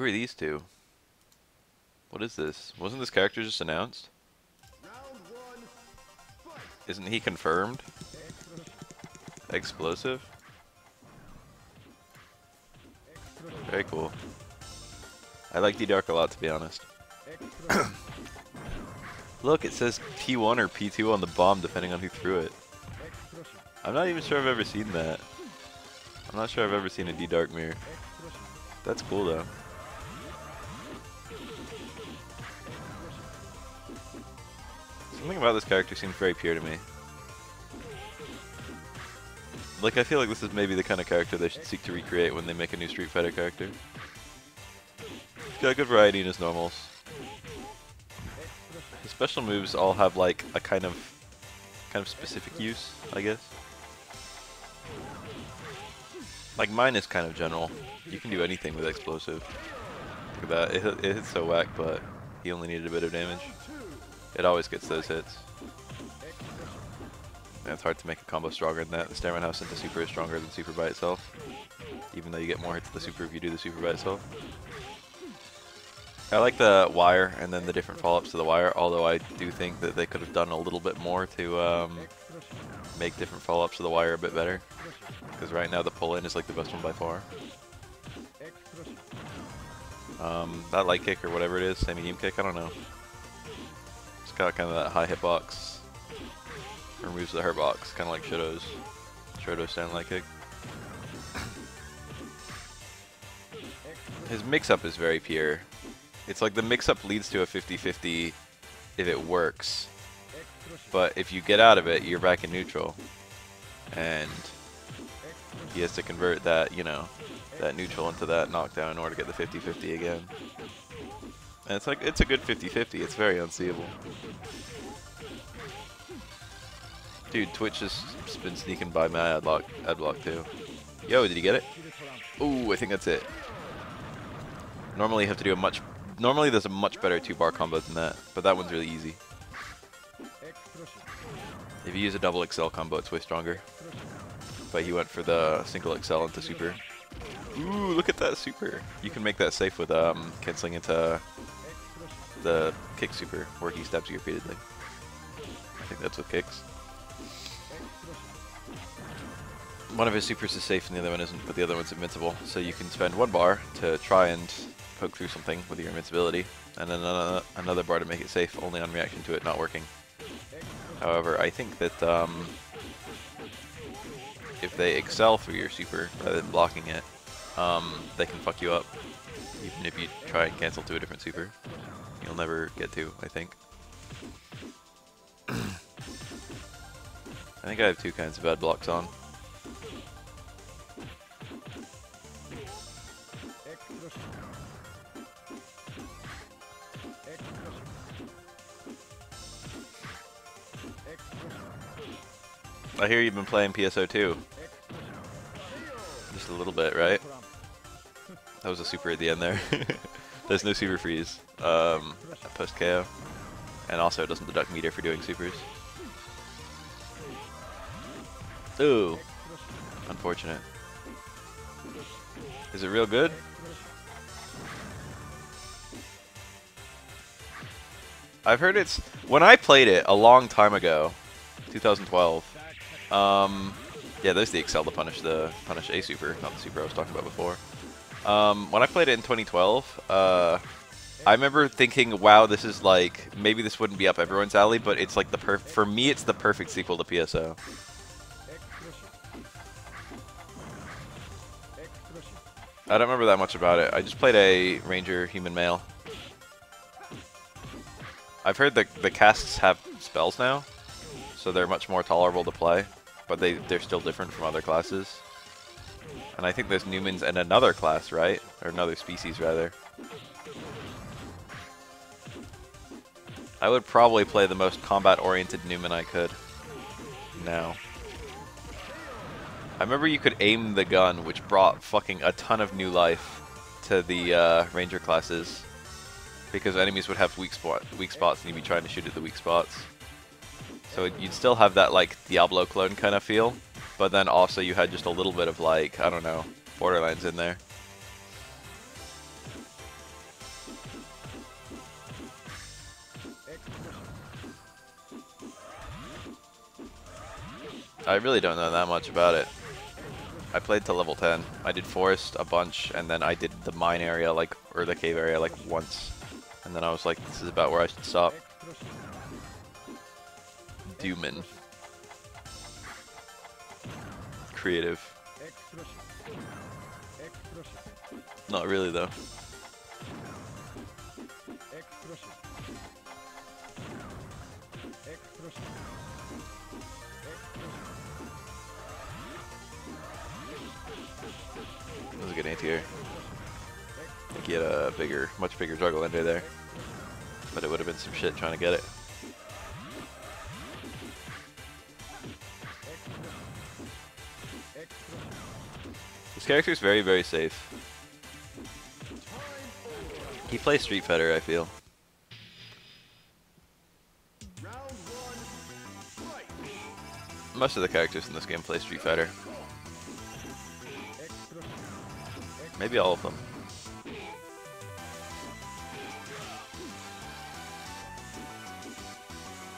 Who are these two? What is this? Wasn't this character just announced? Isn't he confirmed? Explosive? Very cool. I like D-Dark a lot, to be honest. Look, it says P1 or P2 on the bomb, depending on who threw it. I'm not even sure I've ever seen that. I'm not sure I've ever seen a D-Dark mirror. That's cool, though. Something about this character seems very pure to me. Like, I feel like this is maybe the kind of character they should seek to recreate when they make a new Street Fighter character. He's got good variety in his normals. His special moves all have like a kind of specific use, I guess. Like mine is kind of general. You can do anything with explosive. Look at that, it hits so whack, but he only needed a bit of damage. It always gets those hits. And it's hard to make a combo stronger than that. The Stairman House into Super is stronger than Super by itself. Even though you get more hits to the Super if you do the Super by itself. I like the wire and then the different follow-ups to the wire, although I do think that they could have done a little bit more to make different follow-ups to the wire a bit better. Because right now the pull-in is like the best one by far. That light kick or whatever it is, semi-medium kick, I don't know. It's got kind of that high hitbox. Removes the hurt box, kind of like Shoto's stand light kick. His mix-up is very pure. It's like the mix-up leads to a 50-50 if it works. But if you get out of it, you're back in neutral. And he has to convert that, you know, that neutral into that knockdown in order to get the 50-50 again. And it's like, it's a good 50-50. It's very unseeable. Dude, Twitch has been sneaking by my ad block too. Yo, did you get it? Ooh, I think that's it. Normally you have to do normally there's a much better 2-bar combo than that, but that one's really easy. If you use a double XL combo, it's way stronger. But he went for the single XL into Super. Ooh, look at that Super. You can make that safe with canceling into the kick Super, where he stabs you repeatedly. I think that's with kicks. One of his supers is safe and the other one isn't, but the other one's invincible. So you can spend 1 bar to try and poke through something with your invincibility, and then another bar to make it safe, only on reaction to it not working. However, I think that if they excel through your super rather than blocking it, they can fuck you up. Even if you try and cancel to a different super, you'll never get to, I think. I think I have 2 kinds of bad blocks on. I hear you've been playing PSO2. Just a little bit, right? That was a super at the end there. There's no super freeze. Post KO. And also it doesn't deduct meter for doing supers. Ooh. Unfortunate. Is it real good? I've heard it's... When I played it a long time ago, 2012, yeah, there's the Excel to punish A super, not the super I was talking about before. When I played it in 2012, I remember thinking, wow, this is like, maybe this wouldn't be up everyone's alley, but it's like for me, it's the perfect sequel to PSO. I don't remember that much about it. I just played a Ranger Human Male. I've heard that the casts have spells now, so they're much more tolerable to play, but they're still different from other classes. And I think there's Newmans in another class, right? Or another species, rather. I would probably play the most combat-oriented Newman I could now. I remember you could aim the gun, which brought fucking a ton of new life to the Ranger classes. Because enemies would have weak spots, and you'd be trying to shoot at the weak spots. So you'd still have that, like, Diablo clone kind of feel, but then also you had just a little bit of, like, I don't know, Borderlands in there. I really don't know that much about it. I played to level 10. I did forest a bunch, and then I did the mine area, like, or the cave area, like, once. And then I was like, this is about where I should stop. Duman. Creative. Not really, though. That was a good anti-air. I think he had a bigger, much bigger juggle ender there. But it would have been some shit trying to get it. This character is very, very safe. He plays Street Fighter, I feel. Most of the characters in this game play Street Fighter. Maybe all of them.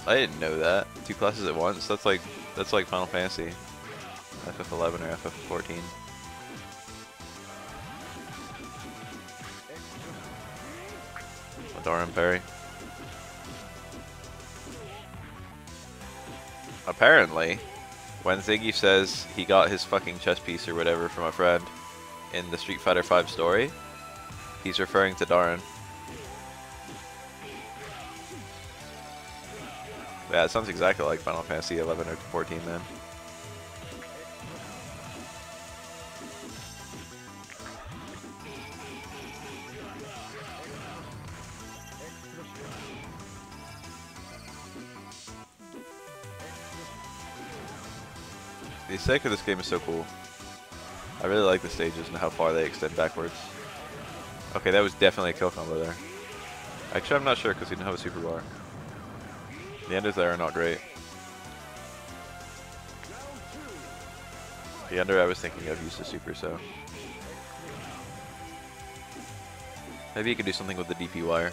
I didn't know that. 2 classes at once? That's like Final Fantasy. FF11 or FF14. Darn parry. Apparently, when Ziggy says he got his fucking chess piece or whatever from a friend in the Street Fighter V story, he's referring to Darren. Yeah, it sounds exactly like Final Fantasy 11 or 14, man. The aesthetic of this game is so cool. I really like the stages and how far they extend backwards. Okay, that was definitely a kill combo there. Actually, I'm not sure because he didn't have a super bar. The enders there are not great. The ender I was thinking of used a super, so maybe he could do something with the DP wire.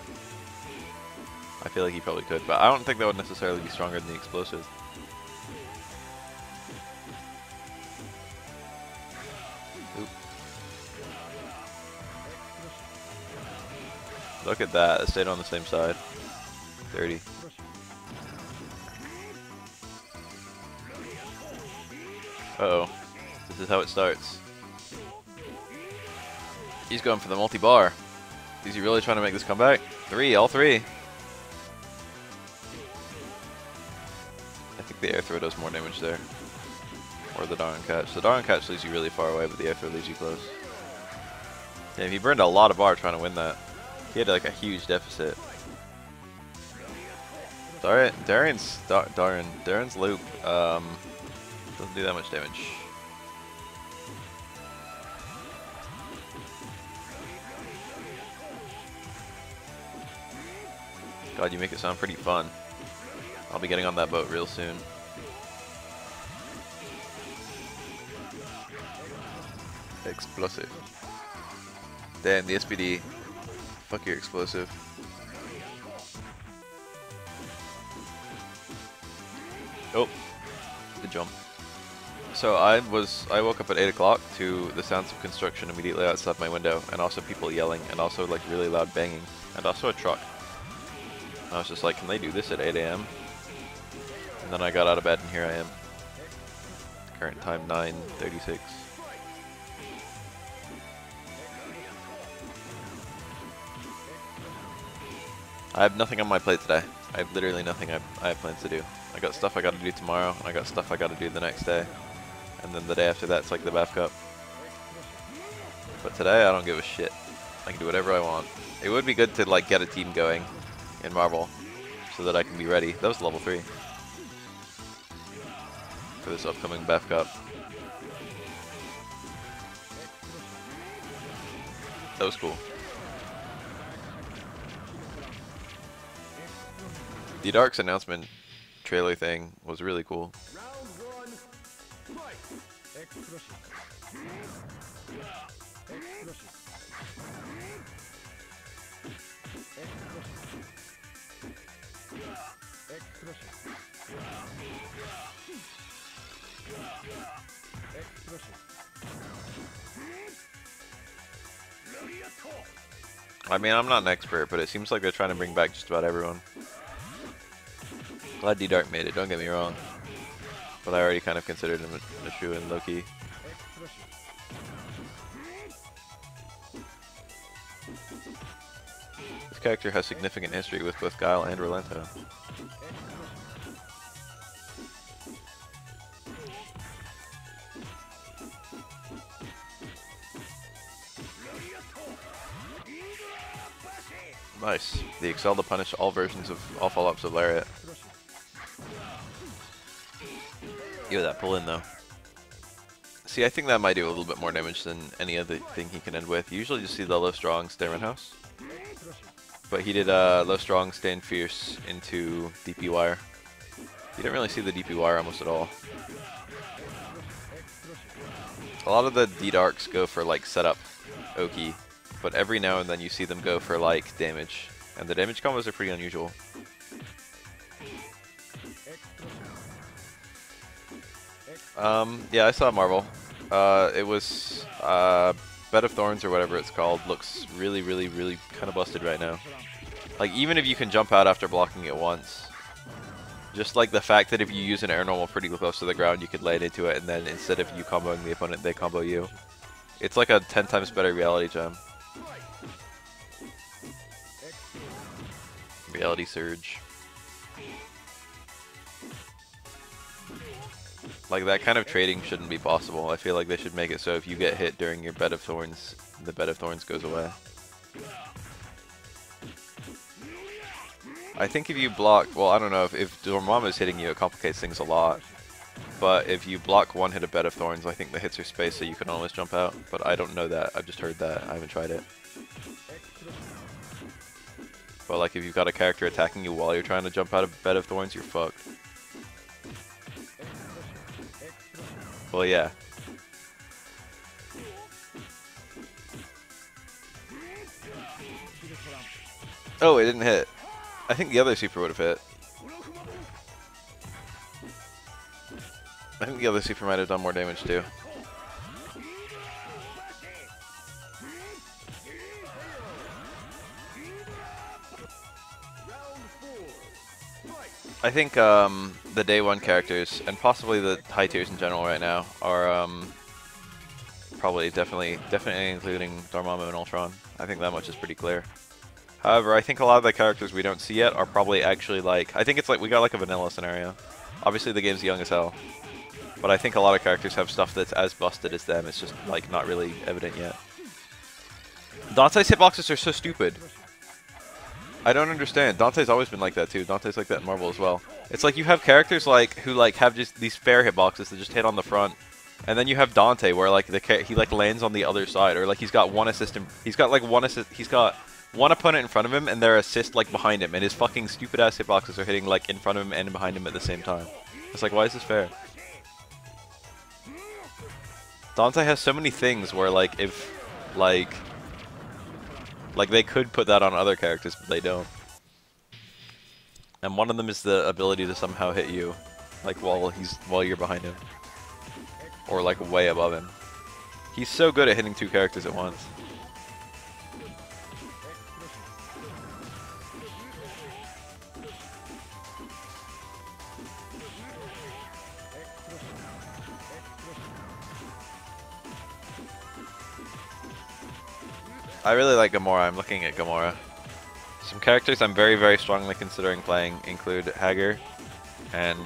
I feel like he probably could, but I don't think that would necessarily be stronger than the explosive. Look at that, it stayed on the same side. Dirty. Uh-oh. This is how it starts. He's going for the multi-bar. Is he really trying to make this comeback? All three. I think the air throw does more damage there. Or the Darn catch. The Darn catch leaves you really far away, but the air throw leaves you close. Yeah, he burned a lot of bar trying to win that. He had like a huge deficit. Darren's loop doesn't do that much damage. God, you make it sound pretty fun. I'll be getting on that boat real soon. Explosive. Damn, the SPD. Fuck your explosive. Oh, the jump. So I woke up at 8 o'clock to the sounds of construction immediately outside my window, and also people yelling, and also like really loud banging, and also a truck. And I was just like, can they do this at 8 AM? And then I got out of bed, and here I am. Current time 9:36. I have nothing on my plate today. I have literally nothing I have plans to do. I got stuff I gotta do tomorrow, and I got stuff I gotta do the next day. And then the day after that's like the BAF Cup. But today I don't give a shit. I can do whatever I want. It would be good to like get a team going in Marvel so that I can be ready. That was level 3 for this upcoming BAF Cup. That was cool. The Dark's announcement trailer thing was really cool. I mean, I'm not an expert, but it seems like they're trying to bring back just about everyone. Glad D-Dark made it, don't get me wrong. But I already kind of considered him a shoo-in low-key. This character has significant history with both Guile and Rolento. Nice. The Excel to punish all versions of all follow-ups of Lariat. Yo, that pull in though. See, I think that might do a little bit more damage than any other thing he can end with. You usually just see the low strong stay roundhouse. But he did low strong, stand fierce into DP wire. You don't really see the DP wire almost at all. A lot of the D-Darks go for like setup Oki, but every now and then you see them go for like damage. And the damage combos are pretty unusual. Yeah, I saw Marvel. It was Bed of Thorns or whatever it's called. Looks really, really, really kind of busted right now. Like, even if you can jump out after blocking it once, just like the fact that if you use an air normal pretty close to the ground, you could land into it, and then instead of you comboing the opponent, they combo you. It's like a 10 times better reality gem. Reality surge. Like, that kind of trading shouldn't be possible. I feel like they should make it so if you get hit during your Bed of Thorns, the Bed of Thorns goes away. I think if you block, well, I don't know, if Dormammu is hitting you, it complicates things a lot. But if you block one hit of Bed of Thorns, I think the hits are spaced so you can almost jump out. But I don't know that. I've just heard that. I haven't tried it. But like, if you've got a character attacking you while you're trying to jump out of Bed of Thorns, you're fucked. Well, yeah. Oh, it didn't hit. I think the other super would have hit. I think the other super might have done more damage too. I think the day one characters, and possibly the high tiers in general right now, are probably definitely including Dormammu and Ultron. I think that much is pretty clear. However, I think a lot of the characters we don't see yet are probably actually like, I think it's like we got like a vanilla scenario. Obviously the game's young as hell, but I think a lot of characters have stuff that's as busted as them. It's just like not really evident yet. Dante's hitboxes are so stupid. I don't understand. Dante's always been like that too. Dante's like that in Marvel as well. It's like you have characters like who like have just these fair hitboxes that just hit on the front, and then you have Dante where like he like lands on the other side, or like he's got one assist. He's got like one assist. He's got one opponent in front of him and their assist like behind him, and his fucking stupid ass hitboxes are hitting like in front of him and behind him at the same time. It's like, why is this fair? Dante has so many things where like if like they could put that on other characters, but they don't. And one of them is the ability to somehow hit you, like while you're behind him, or like way above him. He's so good at hitting two characters at once. I really like Gamora. I'm looking at Gamora. Some characters I'm very, very strongly considering playing include Hager and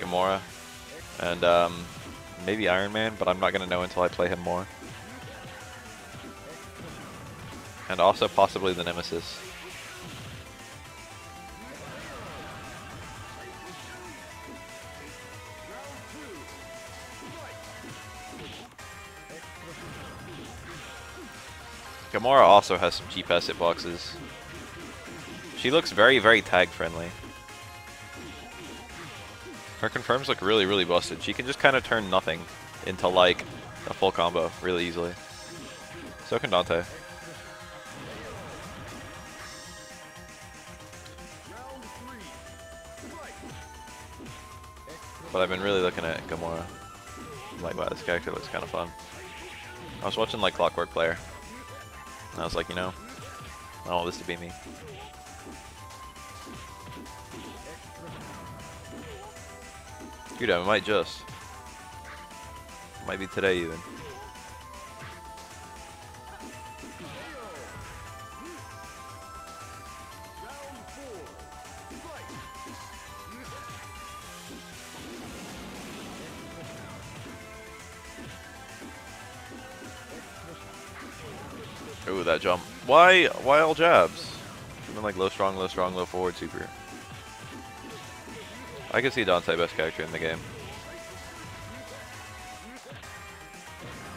Gamora and maybe Iron Man, but I'm not going to know until I play him more. And also possibly the Nemesis. Gamora also has some cheap ass hitboxes. She looks very, very tag friendly. Her confirms look really, really busted. She can just kind of turn nothing into like a full combo really easily. So can Dante. But I've been really looking at Gamora. I'm like, wow, this character looks kind of fun. I was watching like Clockwork Player, and I was like, you know, I don't want this to be me. Dude, I might just. Might be today even. Ooh, that jump. Why all jabs? Even like low strong, low forward super. I could see Dante best character in the game.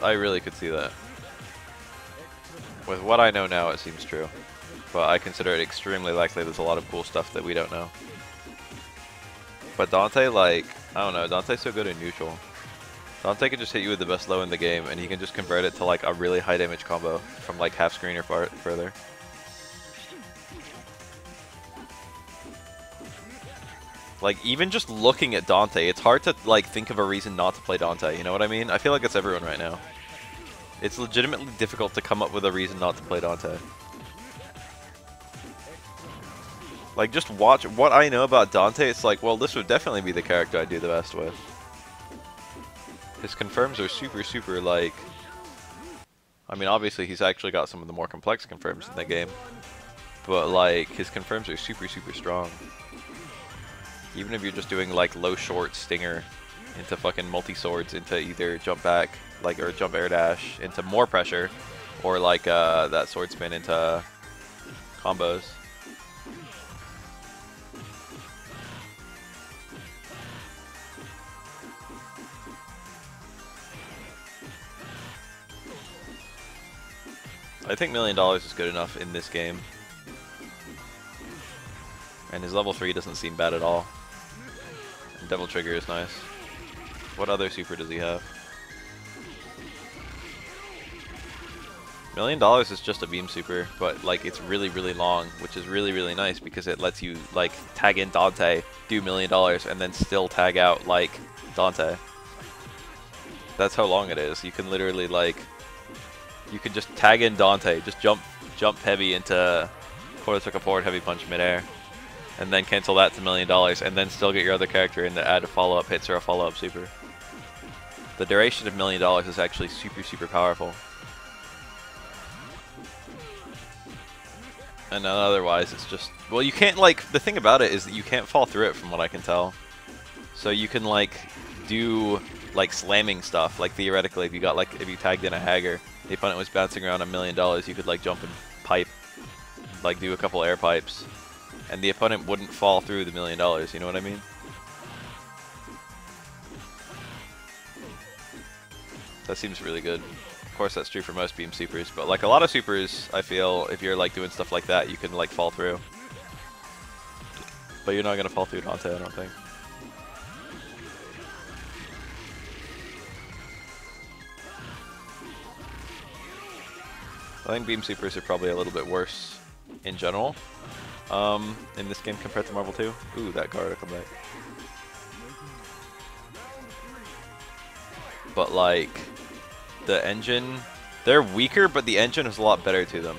I really could see that. With what I know now, it seems true. But I consider it extremely likely there's a lot of cool stuff that we don't know. But Dante, like, I don't know, Dante's so good in neutral. Dante can just hit you with the best low in the game, and he can just convert it to like a really high damage combo from like half screen or further. Like, even just looking at Dante, it's hard to like think of a reason not to play Dante, you know what I mean? I feel like it's everyone right now. It's legitimately difficult to come up with a reason not to play Dante. Like, just watch what I know about Dante, it's like, well, this would definitely be the character I'd do the best with. His confirms are super, like... I mean, obviously, he's actually got some of the more complex confirms in the game. But, like, his confirms are super strong. Even if you're just doing, like, low short stinger into fucking multi-swords into either jump back, like, or jump air dash into more pressure, or, like, that sword spin into combos. I think $1 million is good enough in this game. And his level 3 doesn't seem bad at all. And Devil Trigger is nice. What other super does he have? $1 million is just a beam super, but like it's really long, which is really nice because it lets you like tag in Dante, do $1 million, and then still tag out like Dante. That's how long it is. You can literally like... You can just tag in Dante, just jump heavy into quarter circle forward heavy punch midair, and then cancel that to $1 million, and then still get your other character in to add a follow-up hits or a follow-up super. The duration of $1 million is actually super powerful. And otherwise, it's just... Well, you can't, like... The thing about it is that you can't fall through it from what I can tell. So you can, like, do, like, slamming stuff. Like, theoretically, if you got, like, if you tagged in a Hagger, the opponent was bouncing around $1 million, you could, like, jump and pipe. Like, do a couple air pipes. And the opponent wouldn't fall through the $1 million, you know what I mean? That seems really good. Of course, that's true for most beam supers, but like a lot of supers, I feel, if you're like doing stuff like that, you can like fall through. But you're not gonna fall through Dante, I don't think. I think beam supers are probably a little bit worse in general in this game compared to Marvel 2. Ooh, that guard will come back. But like, the engine, they're weaker, but the engine is a lot better to them.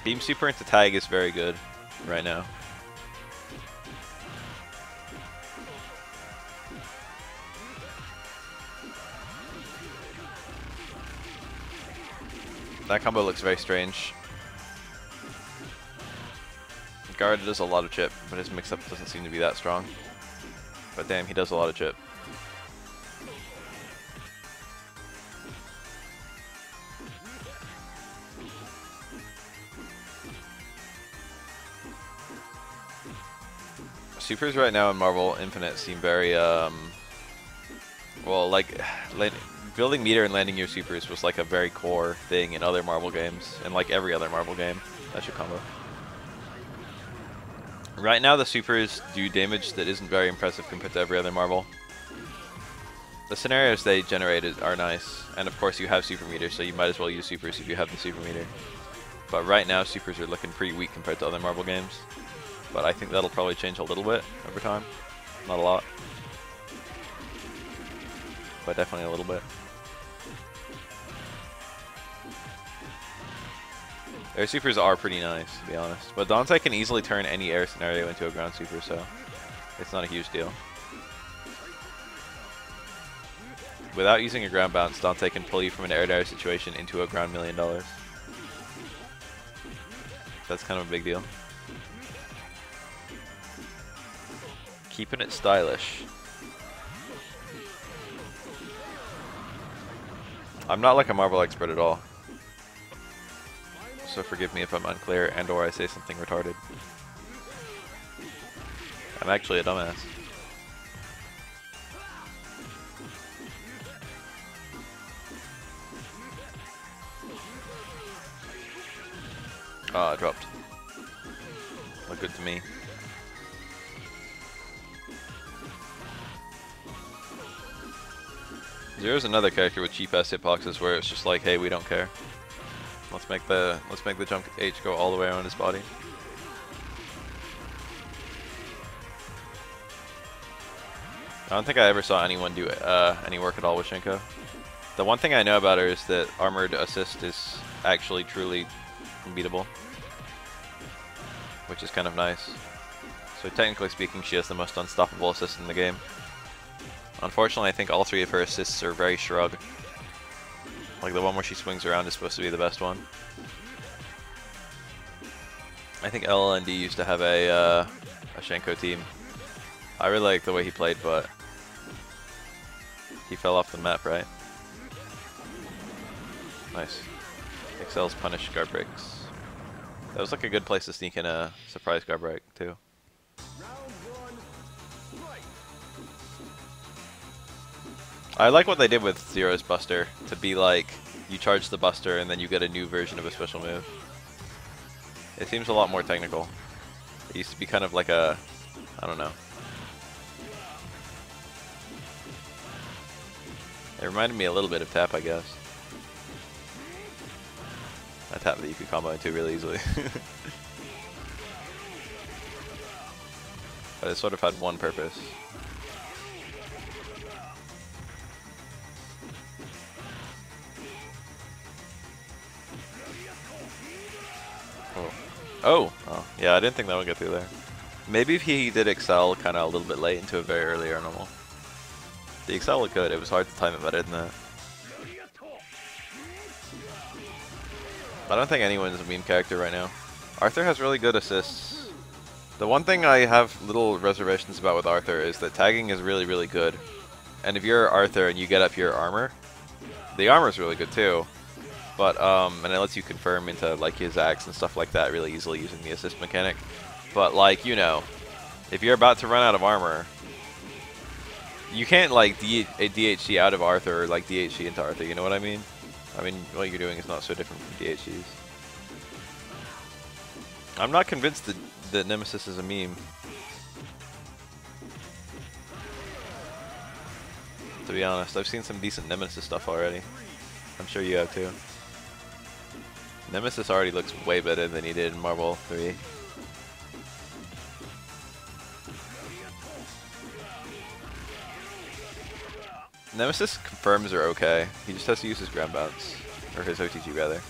Beam super into tag is very good right now. That combo looks very strange. Guard does a lot of chip, but his mix-up doesn't seem to be that strong. But damn, he does a lot of chip. Supers right now in Marvel Infinite seem very, well, like, building meter and landing your supers was like a very core thing in other Marvel games, and like every other Marvel game. That's your combo. Right now the supers do damage that isn't very impressive compared to every other Marvel. The scenarios they generated are nice, and of course you have super meter, so you might as well use supers if you have the super meter. But right now supers are looking pretty weak compared to other Marvel games. But I think that'll probably change a little bit over time. Not a lot, but definitely a little bit. Air supers are pretty nice, to be honest. But Dante can easily turn any air scenario into a ground super, so it's not a huge deal. Without using a ground bounce, Dante can pull you from an air-to-air situation into a ground $1 million. That's kind of a big deal. Keeping it stylish. I'm not like a Marvel expert at all, so forgive me if I'm unclear and or I say something retarded. I'm actually a dumbass. Oh, I dropped. Look good to me. Zero's another character with cheap ass hitboxes where it's just like, hey, we don't care. Let's make the jump H go all the way around his body. I don't think I ever saw anyone do any work at all with Shinko. The one thing I know about her is that armored assist is actually truly unbeatable, which is kind of nice. So technically speaking, she has the most unstoppable assist in the game. Unfortunately, I think all three of her assists are very shrug. Like the one where she swings around is supposed to be the best one. I think LLND used to have a Shenko team. I really like the way he played, but he fell off the map, right? Nice. Excel's punish guard breaks. That was like a good place to sneak in a surprise guard break too. I like what they did with Zero's Buster to be like, you charge the Buster and then you get a new version of a special move. It seems a lot more technical. It used to be kind of like a, I don't know. It reminded me a little bit of Tap, I guess. A Tap that you could combo into really easily. But it sort of had one purpose. Oh, yeah, I didn't think that would get through there. Maybe if he did Excel kind of a little bit late into a very early air normal. The Excel looked good, it was hard to time it better than that. I don't think anyone's a meme character right now. Arthur has really good assists. The one thing I have little reservations about with Arthur is that tagging is really, really good. And if you're Arthur and you get up your armor, the armor is really good too. But, and it lets you confirm into, like, his axe and stuff like that really easily using the assist mechanic. But, like, you know, if you're about to run out of armor, you can't, like, DHC out of Arthur or, like, DHC into Arthur, you know what I mean? I mean, what you're doing is not so different from DHCs. I'm not convinced that Nemesis is a meme. To be honest, I've seen some decent Nemesis stuff already. I'm sure you have too. Nemesis already looks way better than he did in Marvel 3. Nemesis confirms are okay. He just has to use his ground bounce. Or his OTG rather.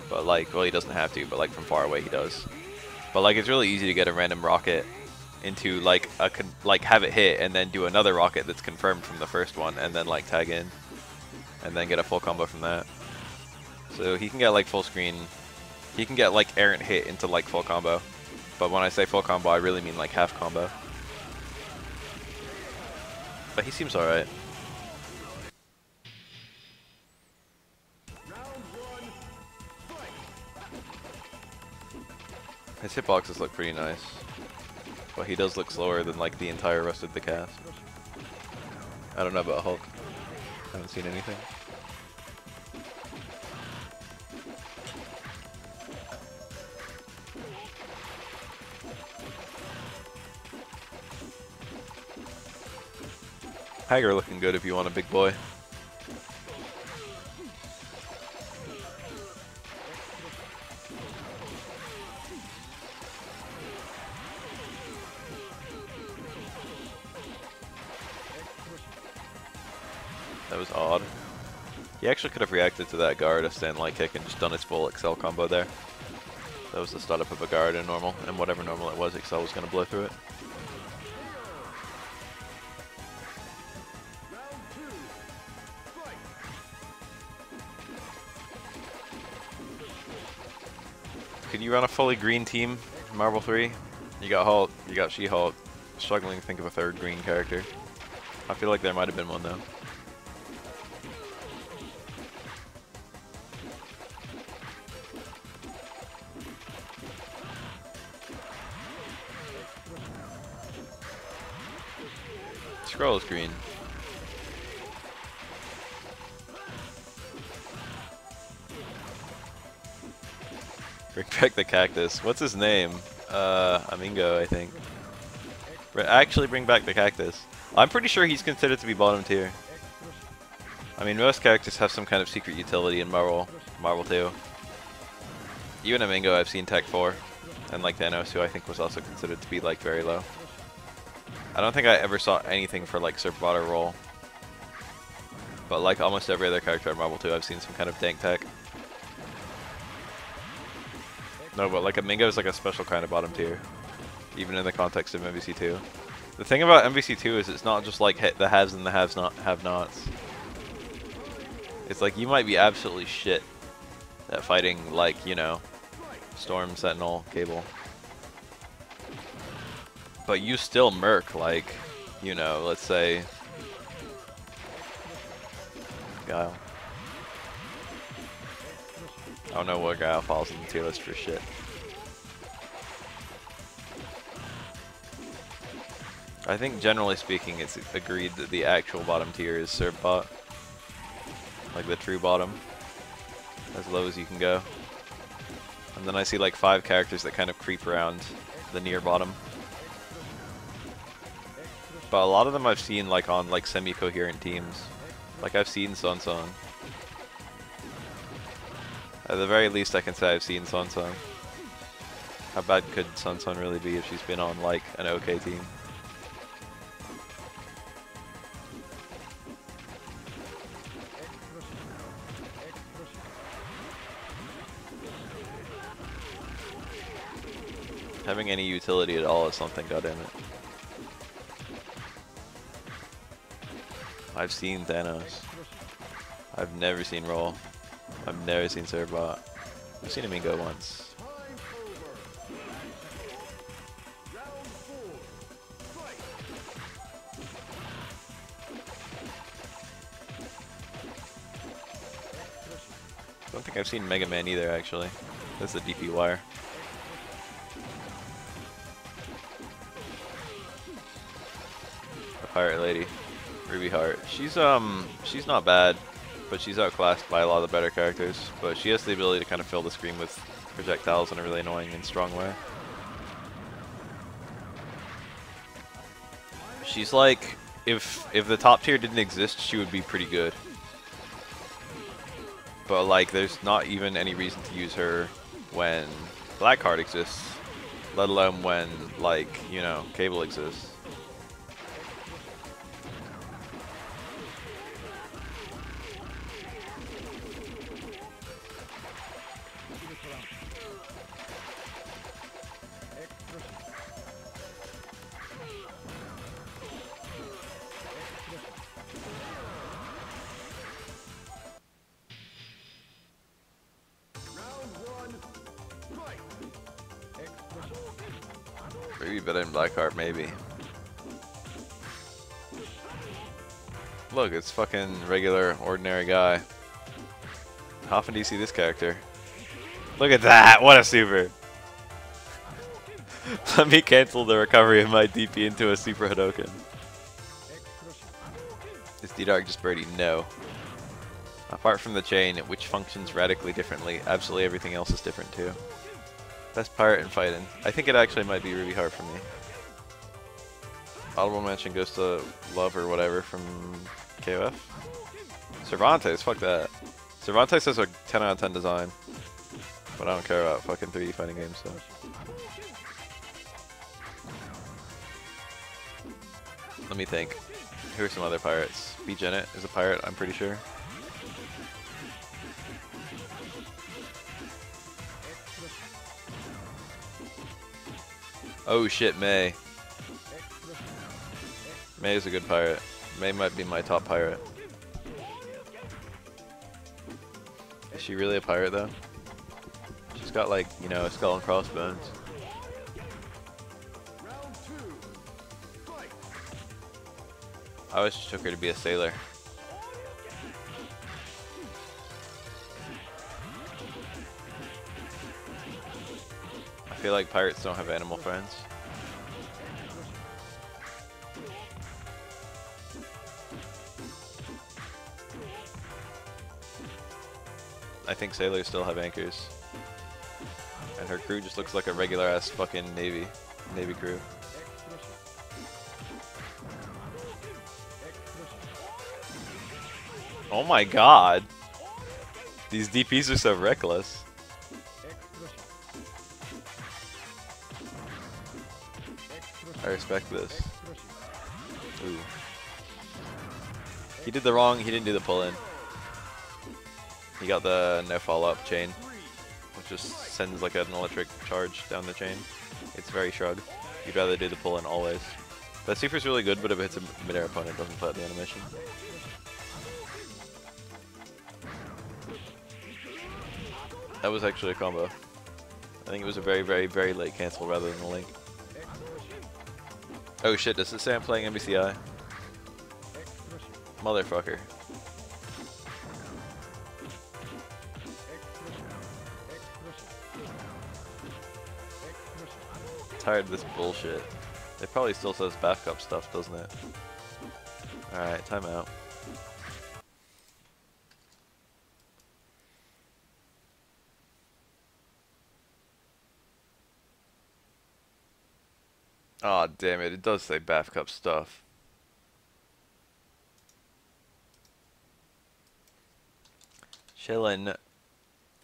But like, well, he doesn't have to, but like from far away he does. But like, it's really easy to get a random rocket into like have it hit and then do another rocket that's confirmed from the first one and then like tag in. And then get a full combo from that. So he can get like full screen, he can get like errant hit into like full combo. But when I say full combo, I really mean like half combo. But he seems alright. His hitboxes look pretty nice. But he does look slower than like the entire rest of the cast. I don't know about Hulk. Haven't seen anything. Hager looking good if you want a big boy. That was odd. He actually could have reacted to that guard, a stand light kick, and just done his full Excel combo there. That was the startup of a guard in normal, and whatever normal it was, Excel was going to blow through it. Can you run a fully green team in Marvel 3? You got Hulk, you got She-Hulk. Struggling to think of a third green character. I feel like there might have been one though. Scroll is green. Bring back the cactus. What's his name? Amingo, I think. Actually bring back the cactus. I'm pretty sure he's considered to be bottom tier. I mean, most characters have some kind of secret utility in Marvel 2. Even Amingo I've seen Tech 4. And like Thanos, who I think was also considered to be like very low. I don't think I ever saw anything for like Serpbot or Roll. But like almost every other character in Marvel 2, I've seen some kind of dank tech. No, but like Amingo is like a special kind of bottom tier. Even in the context of MVC2. The thing about MVC2 is it's not just like the haves and the have-nots. It's like you might be absolutely shit at fighting like, you know, Storm, Sentinel, Cable. But you still murk like, you know, let's say Guile. I don't know what Guile falls in the tier list for shit. I think generally speaking it's agreed that the actual bottom tier is Serpbot. Like the true bottom. As low as you can go. And then I see like 5 characters that kind of creep around the near bottom. But a lot of them I've seen like on like semi-coherent teams. Like I've seen Sun Sun. At the very least I can say I've seen Sun Sun. How bad could Sun Sun really be if she's been on like an okay team? Having any utility at all is something, goddammit. I've seen Thanos. I've never seen Roll. I've never seen Serpbot. I've seen Amingo once. I don't think I've seen Mega Man either, actually. That's the DP wire. Pirate Lady, Ruby Heart. She's not bad, but she's outclassed by a lot of the better characters. But she has the ability to kind of fill the screen with projectiles in a really annoying and strong way. She's like, if the top tier didn't exist, she would be pretty good. But like, there's not even any reason to use her when Blackheart exists, let alone when like, you know, Cable exists. Maybe better than Blackheart, maybe. Look, it's fucking regular, ordinary guy. How often do you see this character? Look at that! What a super! Let me cancel the recovery of my DP into a super Hadoken. Is D-Dark just birdie? No. Apart from the chain, which functions radically differently, absolutely everything else is different too. Best pirate in fighting. I think it actually might be really hard for me. Audible mention goes to Love or whatever from KOF. Cervantes, fuck that. Cervantes has a 10 out of 10 design. But I don't care about fucking 3D fighting games, so. Let me think. Who are some other pirates? B. Janet is a pirate, I'm pretty sure. Oh shit, May. May is a good pirate. May might be my top pirate. Is she really a pirate though? She's got like, you know, a skull and crossbones. I always just took her to be a sailor. I feel like pirates don't have animal friends. I think sailors still have anchors. And her crew just looks like a regular ass fucking Navy crew. Oh my god! These DPs are so reckless. I respect this. Ooh. He didn't do the pull-in. He got the no follow-up chain, which just sends like an electric charge down the chain. It's very shrug. You'd rather do the pull-in always. That super's really good, but if it hits a mid-air opponent, it doesn't play out the animation. That was actually a combo. I think it was a very, very, very late cancel rather than a link. Oh shit, does it say I'm playing NBCI? Motherfucker. Tired of this bullshit. It probably still says backup stuff, doesn't it? Alright, timeout. Aw, damn it, it does say Bath Cup stuff. Chillin'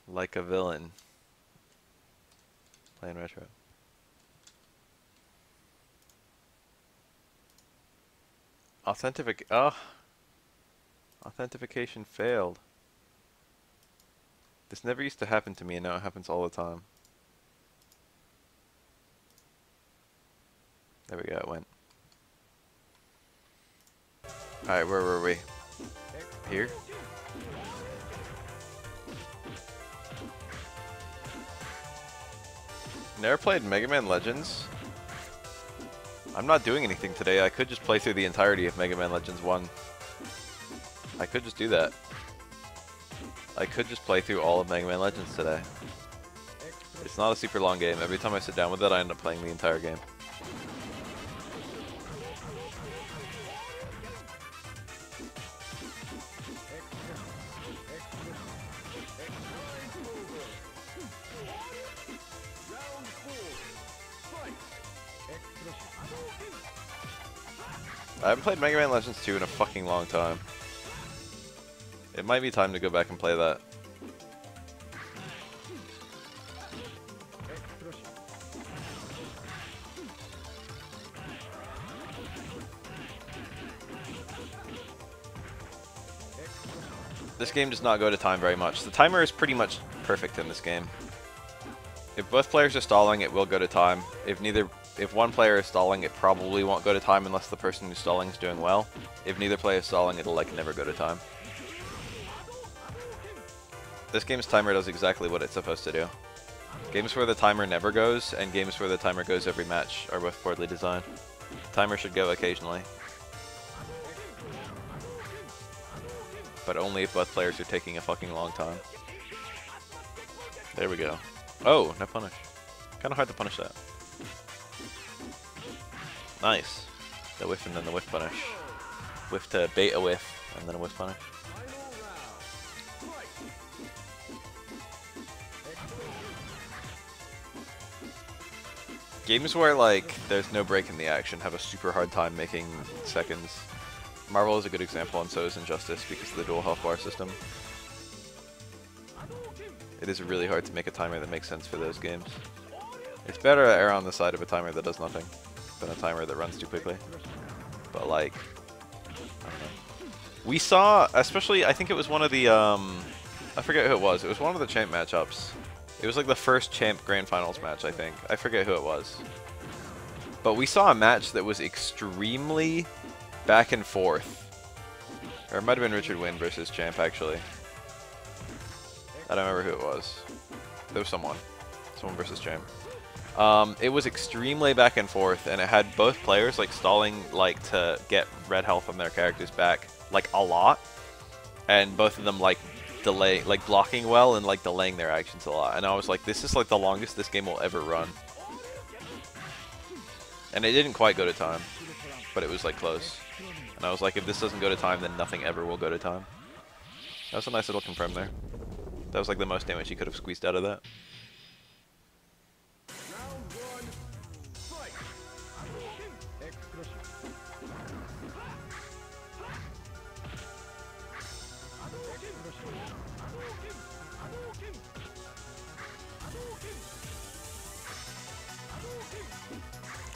like a villain. Playing retro. Authentication failed. This never used to happen to me, and now it happens all the time. There we go, it went. Alright, where were we? Here? Never played Mega Man Legends? I'm not doing anything today. I could just play through the entirety of Mega Man Legends 1. I could just do that. I could just play through all of Mega Man Legends today. It's not a super long game. Every time I sit down with it, I end up playing the entire game. I haven't played Mega Man Legends 2 in a fucking long time. It might be time to go back and play that. This game does not go to time very much. The timer is pretty much perfect in this game. If both players are stalling, it will go to time. If one player is stalling, it probably won't go to time unless the person who's stalling is doing well. If neither player is stalling, it'll like never go to time. This game's timer does exactly what it's supposed to do. Games where the timer never goes, and games where the timer goes every match are both poorly designed. The timer should go occasionally. But only if both players are taking a fucking long time. There we go. Oh, no punish. Kinda hard to punish that. Nice. The whiff and then the whiff punish. Whiff to bait a whiff, and then a whiff punish. Games where, like, there's no break in the action have a super hard time making seconds. Marvel is a good example, and so is Injustice because of the dual health bar system. It is really hard to make a timer that makes sense for those games. It's better to err on the side of a timer that does nothing than a timer that runs too quickly. but like, I don't know. We saw, especially, I think it was one of the, I forget who it was. It was one of the champ matchups. It was like the first champ grand finals match, I think. I forget who it was. But we saw a match that was extremely back and forth. Or it might have been Richard Wynn versus champ, actually. I don't remember who it was. There was someone. Someone versus champ. It was extremely back and forth, and it had both players like stalling like to get red health on their characters back like a lot, and both of them like blocking well and like delaying their actions a lot. And I was like, this is like the longest this game will ever run. And it didn't quite go to time, but it was like close. And I was like, if this doesn't go to time, then nothing ever will go to time. That was a nice little confirm there. That was like the most damage he could have squeezed out of that.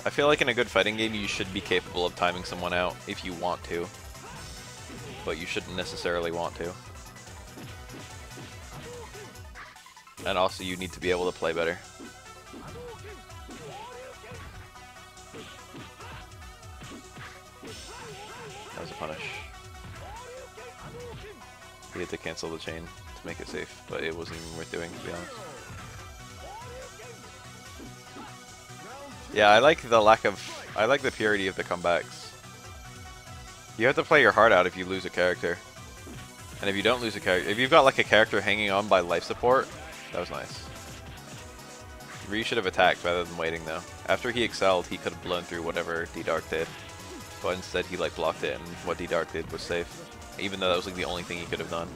I feel like in a good fighting game, you should be capable of timing someone out if you want to, but you shouldn't necessarily want to. And also, you need to be able to play better. That was a punish. He had to cancel the chain to make it safe, but it wasn't even worth doing, to be honest. Yeah, I like the purity of the comebacks. You have to play your heart out if you lose a character. And if you don't lose a character, if you've got like a character hanging on by life support, that was nice. Ryu should have attacked rather than waiting though. After he excelled, he could have blown through whatever D-Dark did. But instead he like blocked it, and what D-Dark did was safe. Even though that was like the only thing he could have done.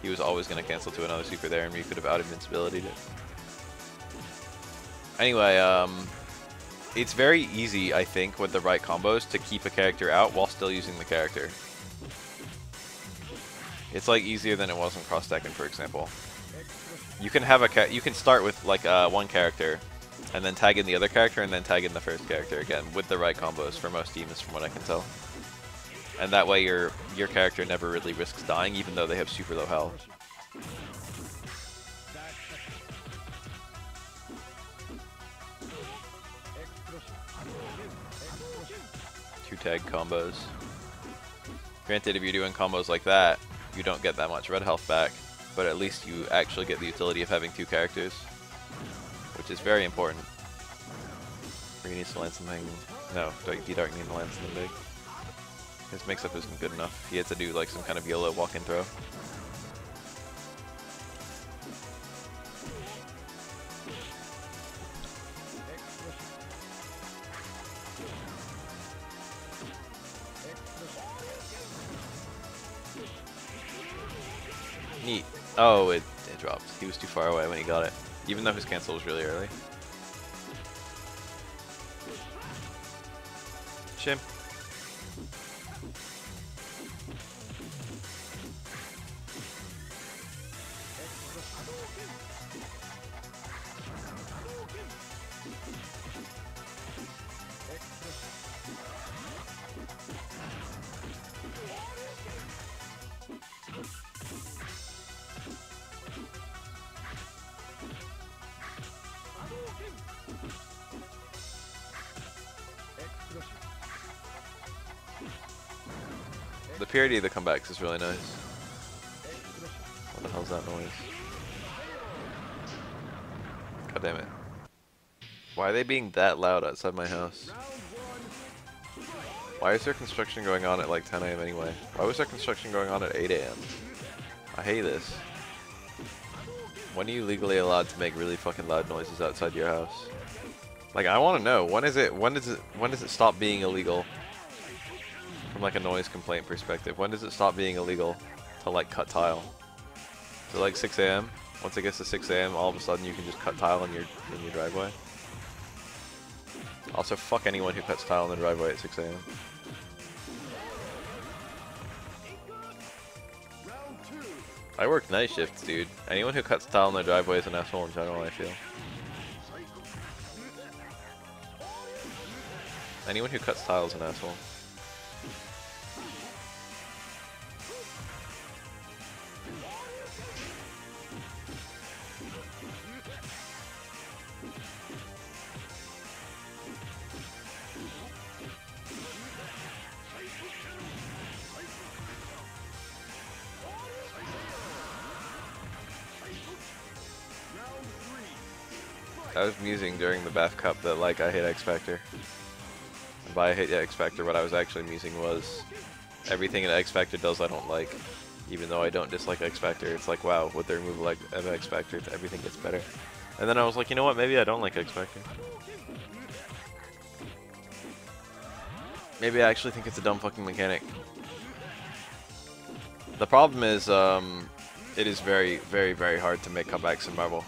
He was always going to cancel to another super there, and Ryu could have out-invincibilitied it. Anyway, it's very easy, I think, with the right combos to keep a character out while still using the character. It's like easier than it was in Cross Tekken, for example. You can have you can start with like one character, and then tag in the other character, and then tag in the first character again with the right combos for most teams, from what I can tell. And that way, your character never really risks dying, even though they have super low health. Two tag combos. Granted, if you're doing combos like that, you don't get that much red health back, but at least you actually get the utility of having two characters, which is very important. He needs to land something. No, D-Dark needs to land something big. His mix-up isn't good enough. He had to do like some kind of YOLO walk-in throw. Neat. Oh, it dropped. He was too far away when he got it, even though his cancel was really early. Shame. The purity of the comebacks is really nice. What the hell's that noise? God damn it. Why are they being that loud outside my house? Why is there construction going on at like 10 AM anyway? Why was there construction going on at 8 AM? I hate this. When are you legally allowed to make really fucking loud noises outside your house? Like, I want to know, when does it stop being illegal? From like a noise complaint perspective, when does it stop being illegal to like cut tile? Is it like 6 AM? Once it gets to 6 AM, all of a sudden you can just cut tile in your driveway. Also, fuck anyone who cuts tile in the driveway at 6 AM. I work night shifts, dude. Anyone who cuts tile in their driveway is an asshole in general, I feel. Anyone who cuts tile is an asshole. I was musing during the Bath Cup that like I hate X Factor. And by I hate X Factor, what I was actually musing was everything an X Factor does I don't like. Even though I don't dislike X Factor, it's like wow, with the removal of X Factor, everything gets better. And then I was like, you know what? Maybe I don't like X Factor. Maybe I actually think it's a dumb fucking mechanic. The problem is, it is very, very, very hard to make comebacks in Marvel.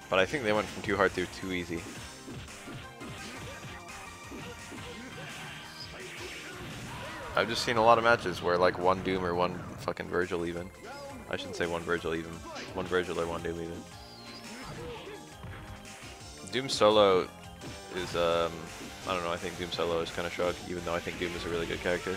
But I think they went from too hard to too easy. I've just seen a lot of matches where like one Doom or one fucking Virgil even. I shouldn't say one Virgil even. One Virgil or one Doom even. Doom solo is, I don't know, I think Doom solo is kind of shrug, even though I think Doom is a really good character.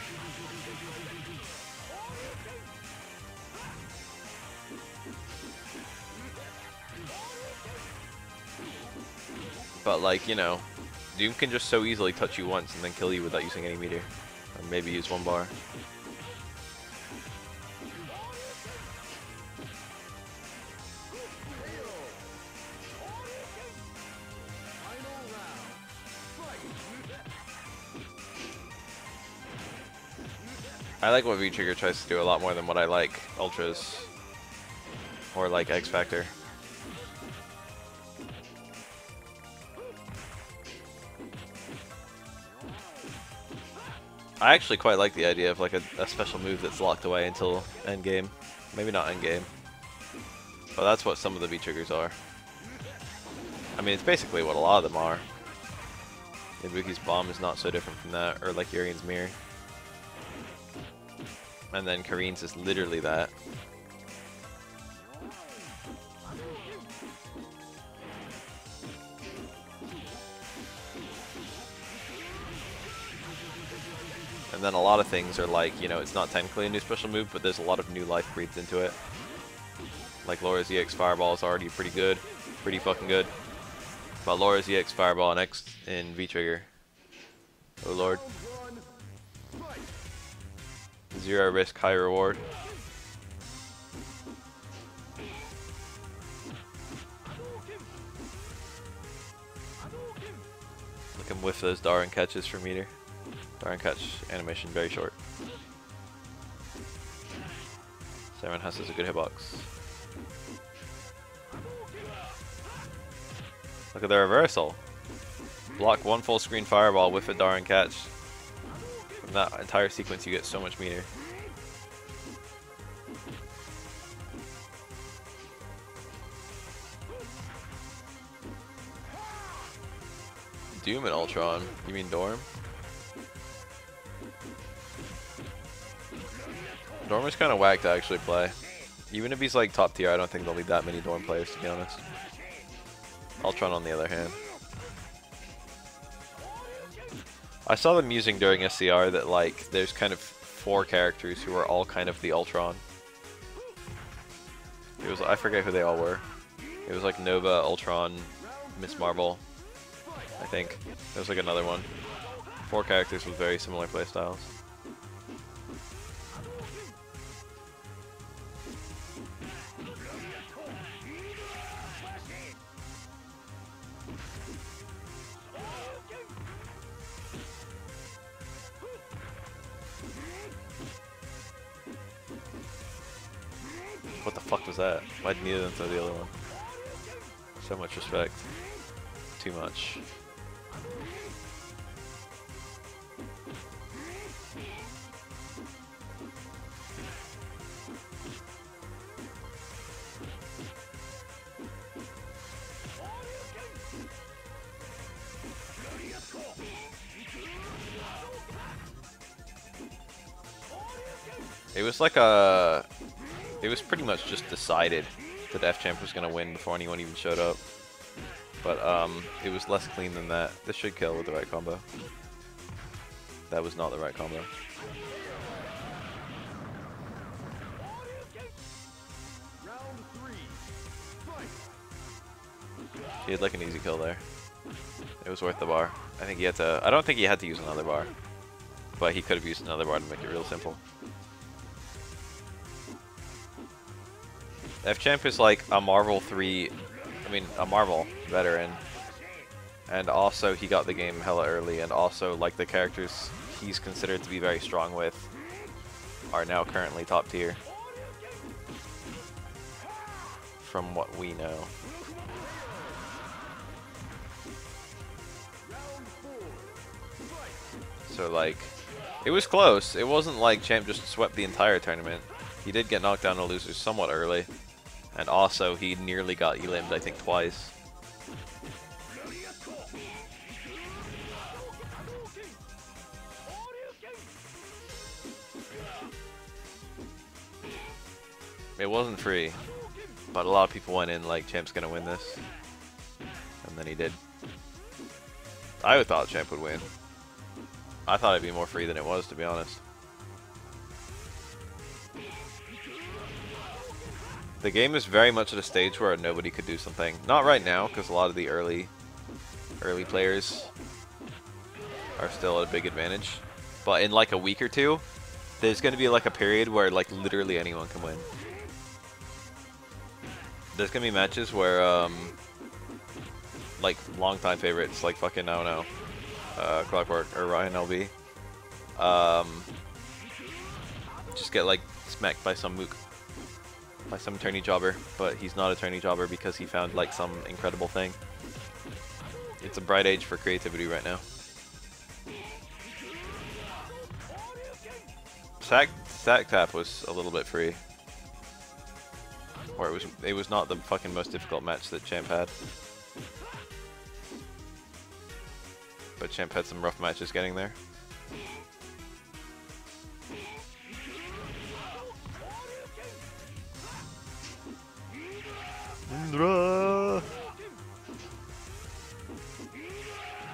But like, you know, Doom can just so easily touch you once and then kill you without using any meter. Or maybe use one bar. I like what V-Trigger tries to do a lot more than what I like Ultras. Or like X Factor. I actually quite like the idea of like a special move that's locked away until endgame. Maybe not endgame. But that's what some of the V-Triggers are. I mean, it's basically what a lot of them are. Ibuki's bomb is not so different from that, or like Urian's mirror. And then Kareen's is literally that. And then a lot of things are like, you know, it's not technically a new special move, but there's a lot of new life breathed into it. Like Laura's EX Fireball is already pretty good. Pretty fucking good. But Laura's EX Fireball and X in V-Trigger. Oh lord. Zero risk, high reward. Look him whiff those Darwin catches for meter. Darwin catch animation very short. Siren has a good hitbox. Look at the reversal. Block one full screen fireball with a Darwin catch. From that entire sequence you get so much meter. Doom and Ultron. You mean Dorm? Dorm is kind of whack to actually play. Even if he's like top tier, I don't think there'll be that many Dorm players, to be honest. Ultron on the other hand. I saw them using during SCR that like there's kind of 4 characters who are all kind of the Ultron. It was, I forget who they all were. It was like Nova, Ultron, Miss Marvel, I think. There was like another one. 4 characters with very similar playstyles. What the fuck was that? Why did neither of them throw the other one? So much respect. Too much. It was like a... It was pretty much just decided that F-Champ was going to win before anyone even showed up. But it was less clean than that. This should kill with the right combo. That was not the right combo. He had like an easy kill there. It was worth the bar. I think he had to... I don't think he had to use another bar. But he could have used another bar to make it real simple. F-Champ is like a Marvel 3 I mean, a Marvel veteran. And also he got the game hella early, and also like the characters he's considered to be very strong with are now currently top tier. From what we know. So like, it was close. It wasn't like Champ just swept the entire tournament. He did get knocked down to losers somewhat early. And also he nearly got elimed, I think, twice. It wasn't free, but a lot of people went in like Champ's gonna win this. And then he did. I thought Champ would win. I thought it'd be more free than it was, to be honest. The game is very much at a stage where nobody could do something. Not right now, because a lot of the early players are still at a big advantage. But in like a week or two, there's going to be like a period where like literally anyone can win. There's going to be matches where like longtime favorites like fucking I don't know. Clockwork or Ryan LB just get like smacked by some mook, by some tourney jobber, but he's not a tourney jobber because he found like some incredible thing. It's a bright age for creativity right now. Stack Tap was a little bit free, or it was not the fucking most difficult match that Champ had. But Champ had some rough matches getting there.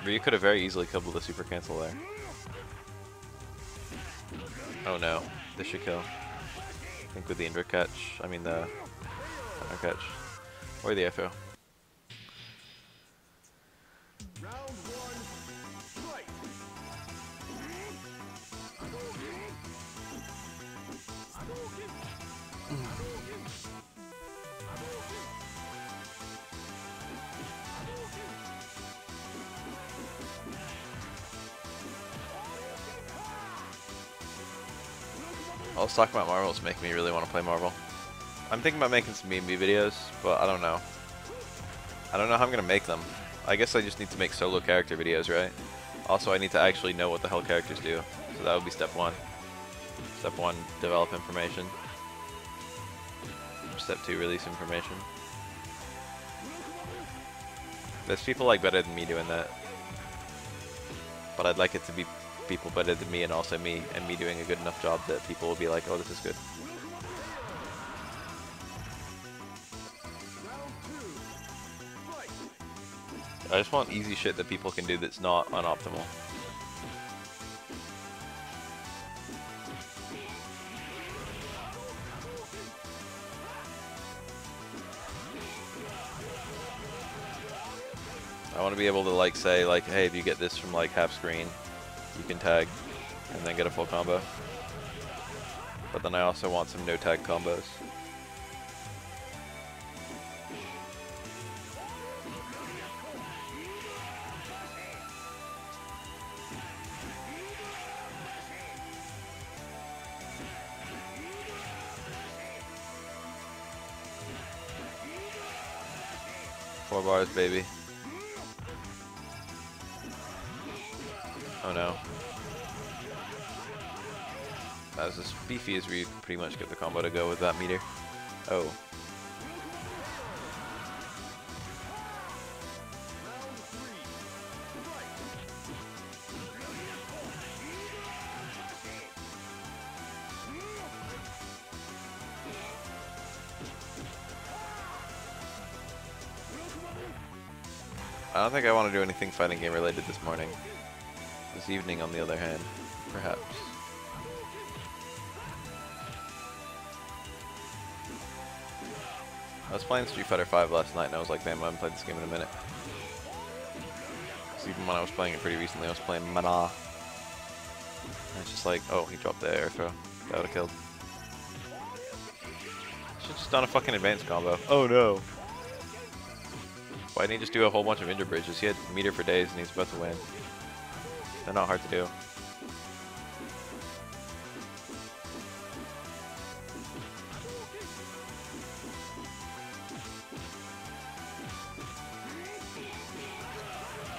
Ryu could have very easily killed with a super cancel there. Oh no, this should kill. I think with the inverse catch, I mean the counter catch, or the FO. All this talk about Marvel is making me really want to play Marvel. I'm thinking about making some meme videos, but I don't know. I don't know how I'm going to make them. I guess I just need to make solo character videos, right? Also, I need to actually know what the hell characters do. So that would be step one. Step one, develop information. Step two, release information. There's people like better than me doing that. But I'd like it to be people better than me and also me, and me doing a good enough job that people will be like, oh, this is good. I just want easy shit that people can do that's not unoptimal. I want to be able to like say like, hey, if you get this from like half screen, you can tag and then get a full combo. But then I also want some no tag combos. Four bars, baby. Oh no. As as beefy as we pretty much get the combo to go with that meter. Oh. I don't think I want to do anything fighting game related this morning. This evening, on the other hand, perhaps. I was playing Street Fighter V last night and I was like, damn, I haven't played this game in a minute. Because even when I was playing it pretty recently, I was playing Mana. And it's just like, oh, he dropped the air throw. That would have killed. Should've just done a fucking advanced combo. Oh no. Why didn't he just do a whole bunch of inter bridges? He had meter for days and he's about to win. They're not hard to do.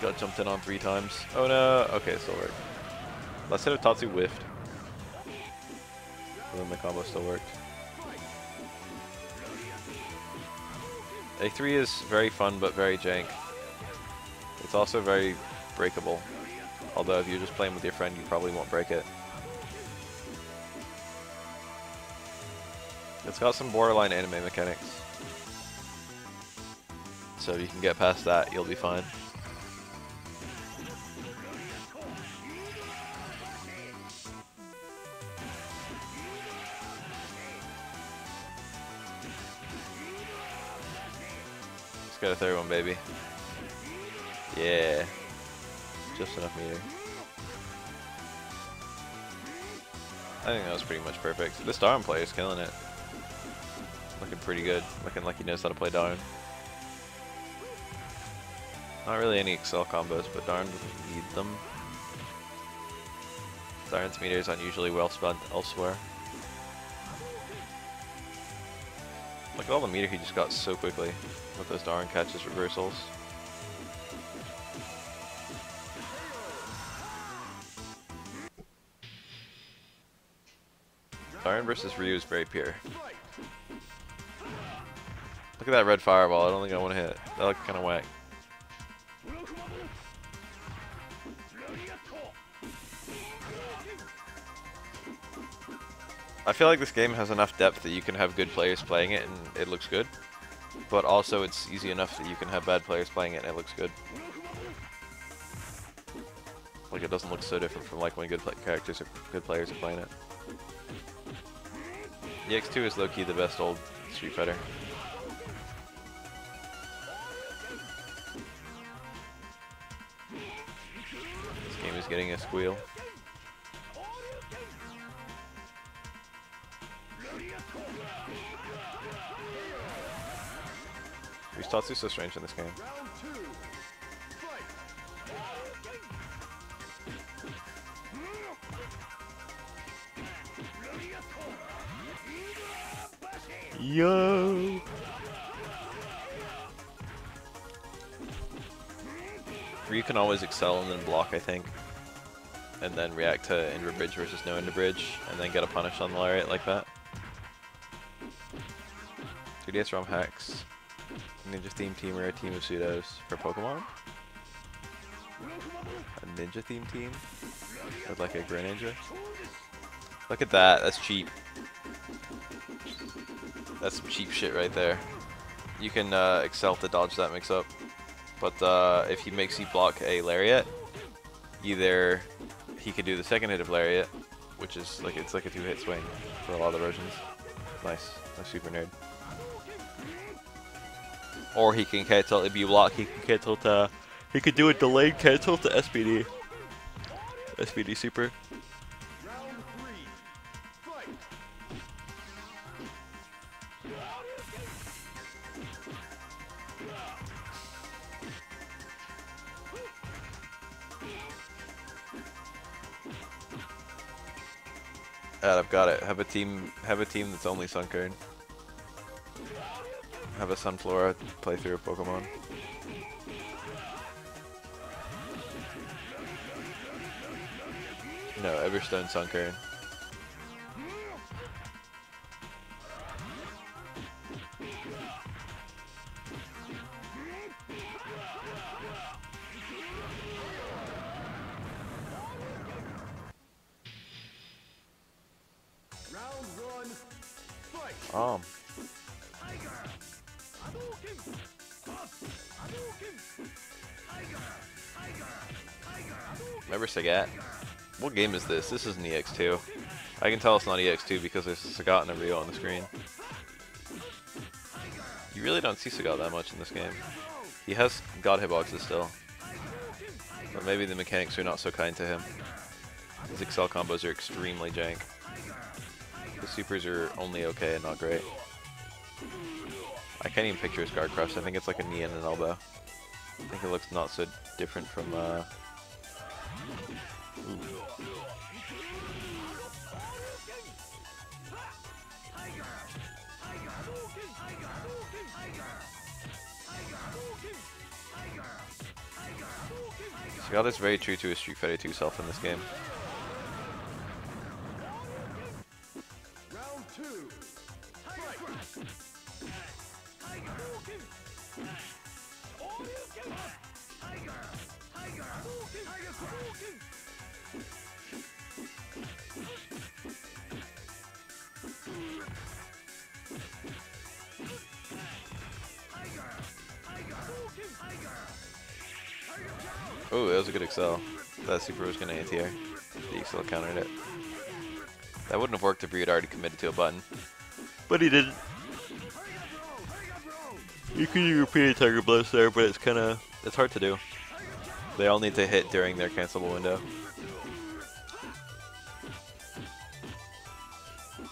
Got jumped in on 3 times. Oh no! Okay, it still worked. Last hit of Tatsu whiffed. And then the combo still worked. A3 is very fun but very jank. It's also very breakable. Although if you're just playing with your friend, you probably won't break it. It's got some borderline anime mechanics. So if you can get past that, you'll be fine. Just got a third one, baby. Yeah. Just enough meter. I think that was pretty much perfect. This Darn player is killing it. Looking pretty good. Looking like he knows how to play Darn. Not really any Excel combos, but Darn doesn't need them. Darn's meter is unusually well spent elsewhere. Look at all the meter he just got so quickly with those Darn catches reversals. Darn versus Ryu is very pure. Look at that red fireball, I don't think I want to hit it. That looked kind of whack. I feel like this game has enough depth that you can have good players playing it and it looks good. But also it's easy enough that you can have bad players playing it and it looks good. Like it doesn't look so different from like when good characters or good players are playing it. EX2 is low-key the best old Street Fighter. This game is getting a squeal. Who's Tatsu so strange in this game? Yo! Ryu can always excel and then block, I think. And then react to Ender Bridge versus no Ender Bridge, and then get a punish on the lariat like that. 3DS ROM hacks. Ninja theme team or a team of pseudos for Pokemon? A ninja theme team? With like a Greninja? Look at that, that's cheap. That's some cheap shit right there. You can excel to dodge that mix up. But if he makes you block a lariat, either he could do the second hit of lariat, which is like it's like a 2-hit swing for a lot of the versions. Nice, that's super nerd. Or he can cancel if you block. He can cancel to. He could do a delayed cancel to SPD. SPD super. I've got it. Have a team that's only Sunkern. Have a Sunflora play through a Pokemon. No, Everstone Sunkern. Remember Sagat? What game is this? This is an EX2. I can tell it's not EX2 because there's a Sagat and a Ryo on the screen. You really don't see Sagat that much in this game. He has God hitboxes still. But maybe the mechanics are not so kind to him. His Excel combos are extremely jank. The supers are only okay and not great. I can't even picture his guard crush. I think it's like a knee and an elbow. I think it looks not so different from ooh. Sagat is very true to his Street Fighter 2 self in this game. Oh, that was a good excel. That super was going to anti-air. The excel countered it. That wouldn't have worked if he had already committed to a button. But he didn't. You could do repeated Tiger Blows there, but it's hard to do. They all need to hit during their cancelable window.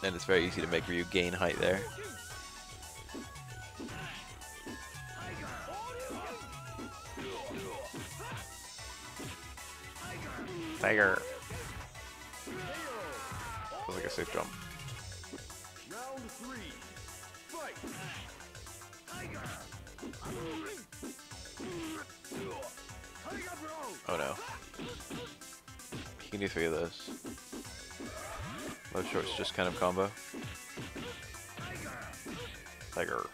And it's very easy to make Ryu gain height there. Tiger. Feels like a safe jump. Round 3. Fight. Oh no. He can do 3 of those. Low shorts just kind of combo. Tiger.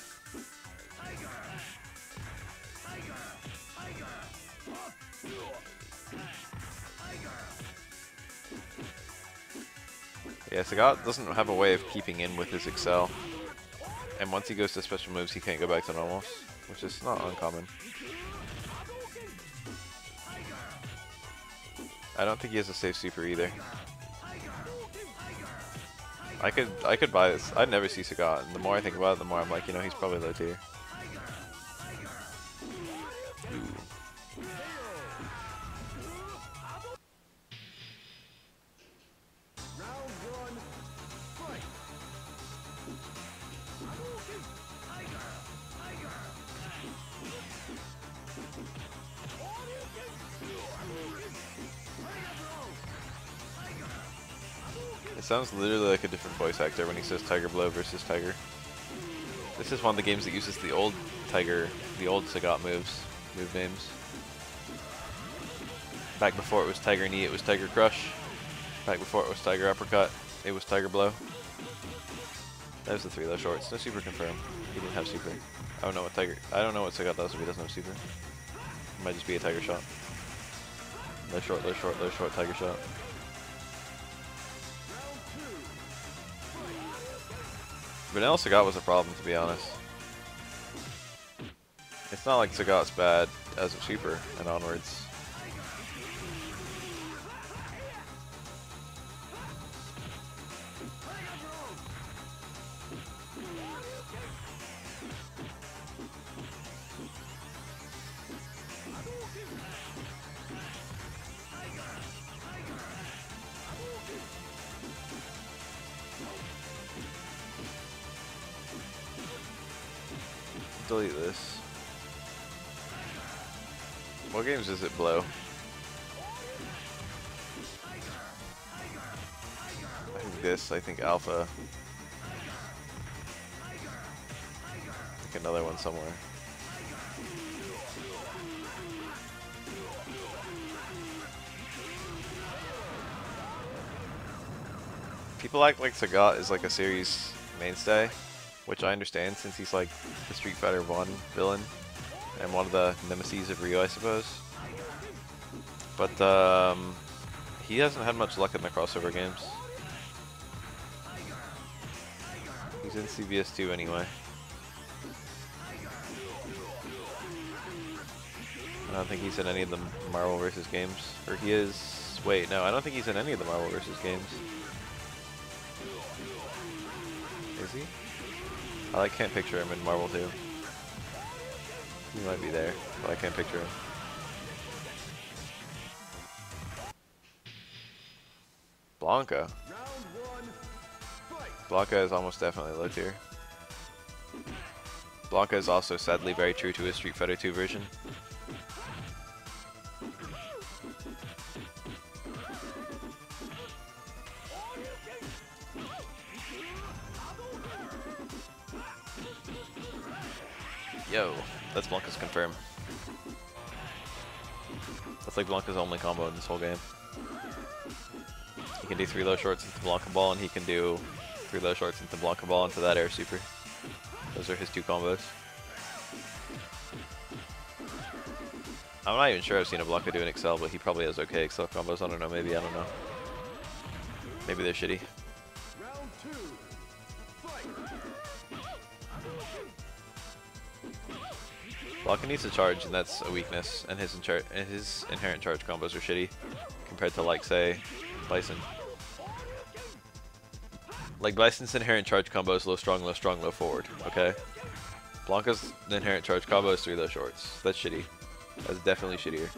Yeah, Sagat doesn't have a way of keeping in with his excel. And once he goes to special moves, he can't go back to normals, which is not uncommon. I don't think he has a safe super either. I could buy this. I'd never see Sagat, and the more I think about it, the more I'm like, you know, he's probably low tier. It sounds literally like a different voice actor when he says Tiger Blow versus Tiger. This is one of the games that uses the old Tiger, the old Sagat move names. Back before it was Tiger Knee, it was Tiger Crush. Back before it was Tiger Uppercut, it was Tiger Blow. There's the 3 low shorts. No super confirmed. He didn't have super. I don't know what Sagat does if he doesn't have super. It might just be a Tiger shot. Low short, low short, low short, Tiger shot. Vanilla Sagat was a problem, to be honest. It's not like Sagat's bad as a super and onwards. Delete this. What games does it blow? I think this, I think Alpha. I think another one somewhere. People act like Sagat is like a series mainstay, which I understand since he's like the Street Fighter 1 villain and one of the nemesis of Ryu, I suppose. But he hasn't had much luck in the crossover games. He's in CVS 2 anyway. I don't think he's in any of the Marvel vs. games. Or he is... Wait, no, I don't think he's in any of the Marvel vs. games. Is he? I can't picture him in Marvel 2. He might be there, but I can't picture him. Blanca. Blanca is almost definitely low tier. Blanca is also sadly very true to his Street Fighter 2 version. Yo, that's Blanca's confirm. That's like Blanca's only combo in this whole game. He can do 3 low shorts into Blanca ball, and he can do 3 low shorts into Blanca ball into that air super. Those are his 2 combos. I'm not even sure I've seen a Blanca do an Excel, but he probably has okay Excel combos. I don't know, maybe, I don't know. Maybe they're shitty. Round 2. Fight. Blanca needs to charge, and that's a weakness, and his inherent charge combos are shitty compared to, like, say, Bison. Like, Bison's inherent charge combo is low strong, low forward, okay? Blanca's inherent charge combo is 3 low shorts. That's shitty. That's definitely shittier.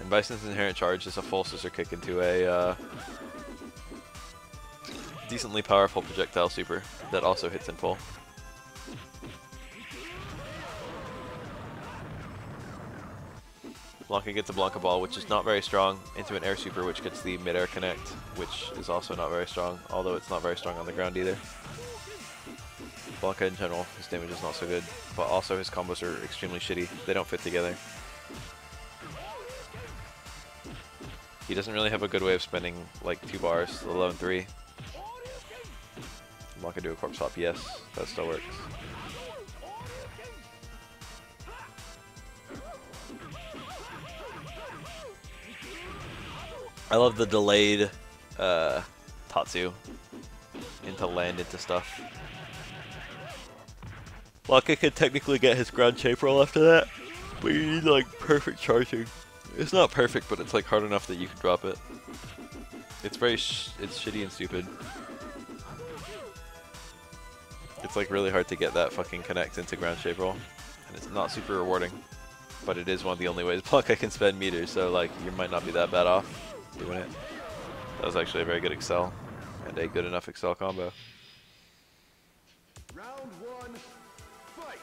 And Bison's inherent charge is a full scissor kick into a decently powerful projectile super that also hits in full. Blanca gets a Blanca ball, which is not very strong, into an air super, which gets the mid-air connect, which is also not very strong, although it's not very strong on the ground either. Blanca in general, his damage is not so good, but also his combos are extremely shitty. They don't fit together. He doesn't really have a good way of spending like 2 bars, let alone 3. Blanca do a corpse hop, yes, that still works. I love the delayed Tatsu into land into stuff. Blanca can technically get his ground shape roll after that, but you need like perfect charging. It's not perfect, but it's like hard enough that you can drop it. It's very it's shitty and stupid. It's like really hard to get that fucking connect into ground shape roll, and it's not super rewarding. But it is one of the only ways Blanca can spend meters, so like you might not be that bad off doing it. That was actually a very good Excel, and a good enough Excel combo. Round 1. Fight.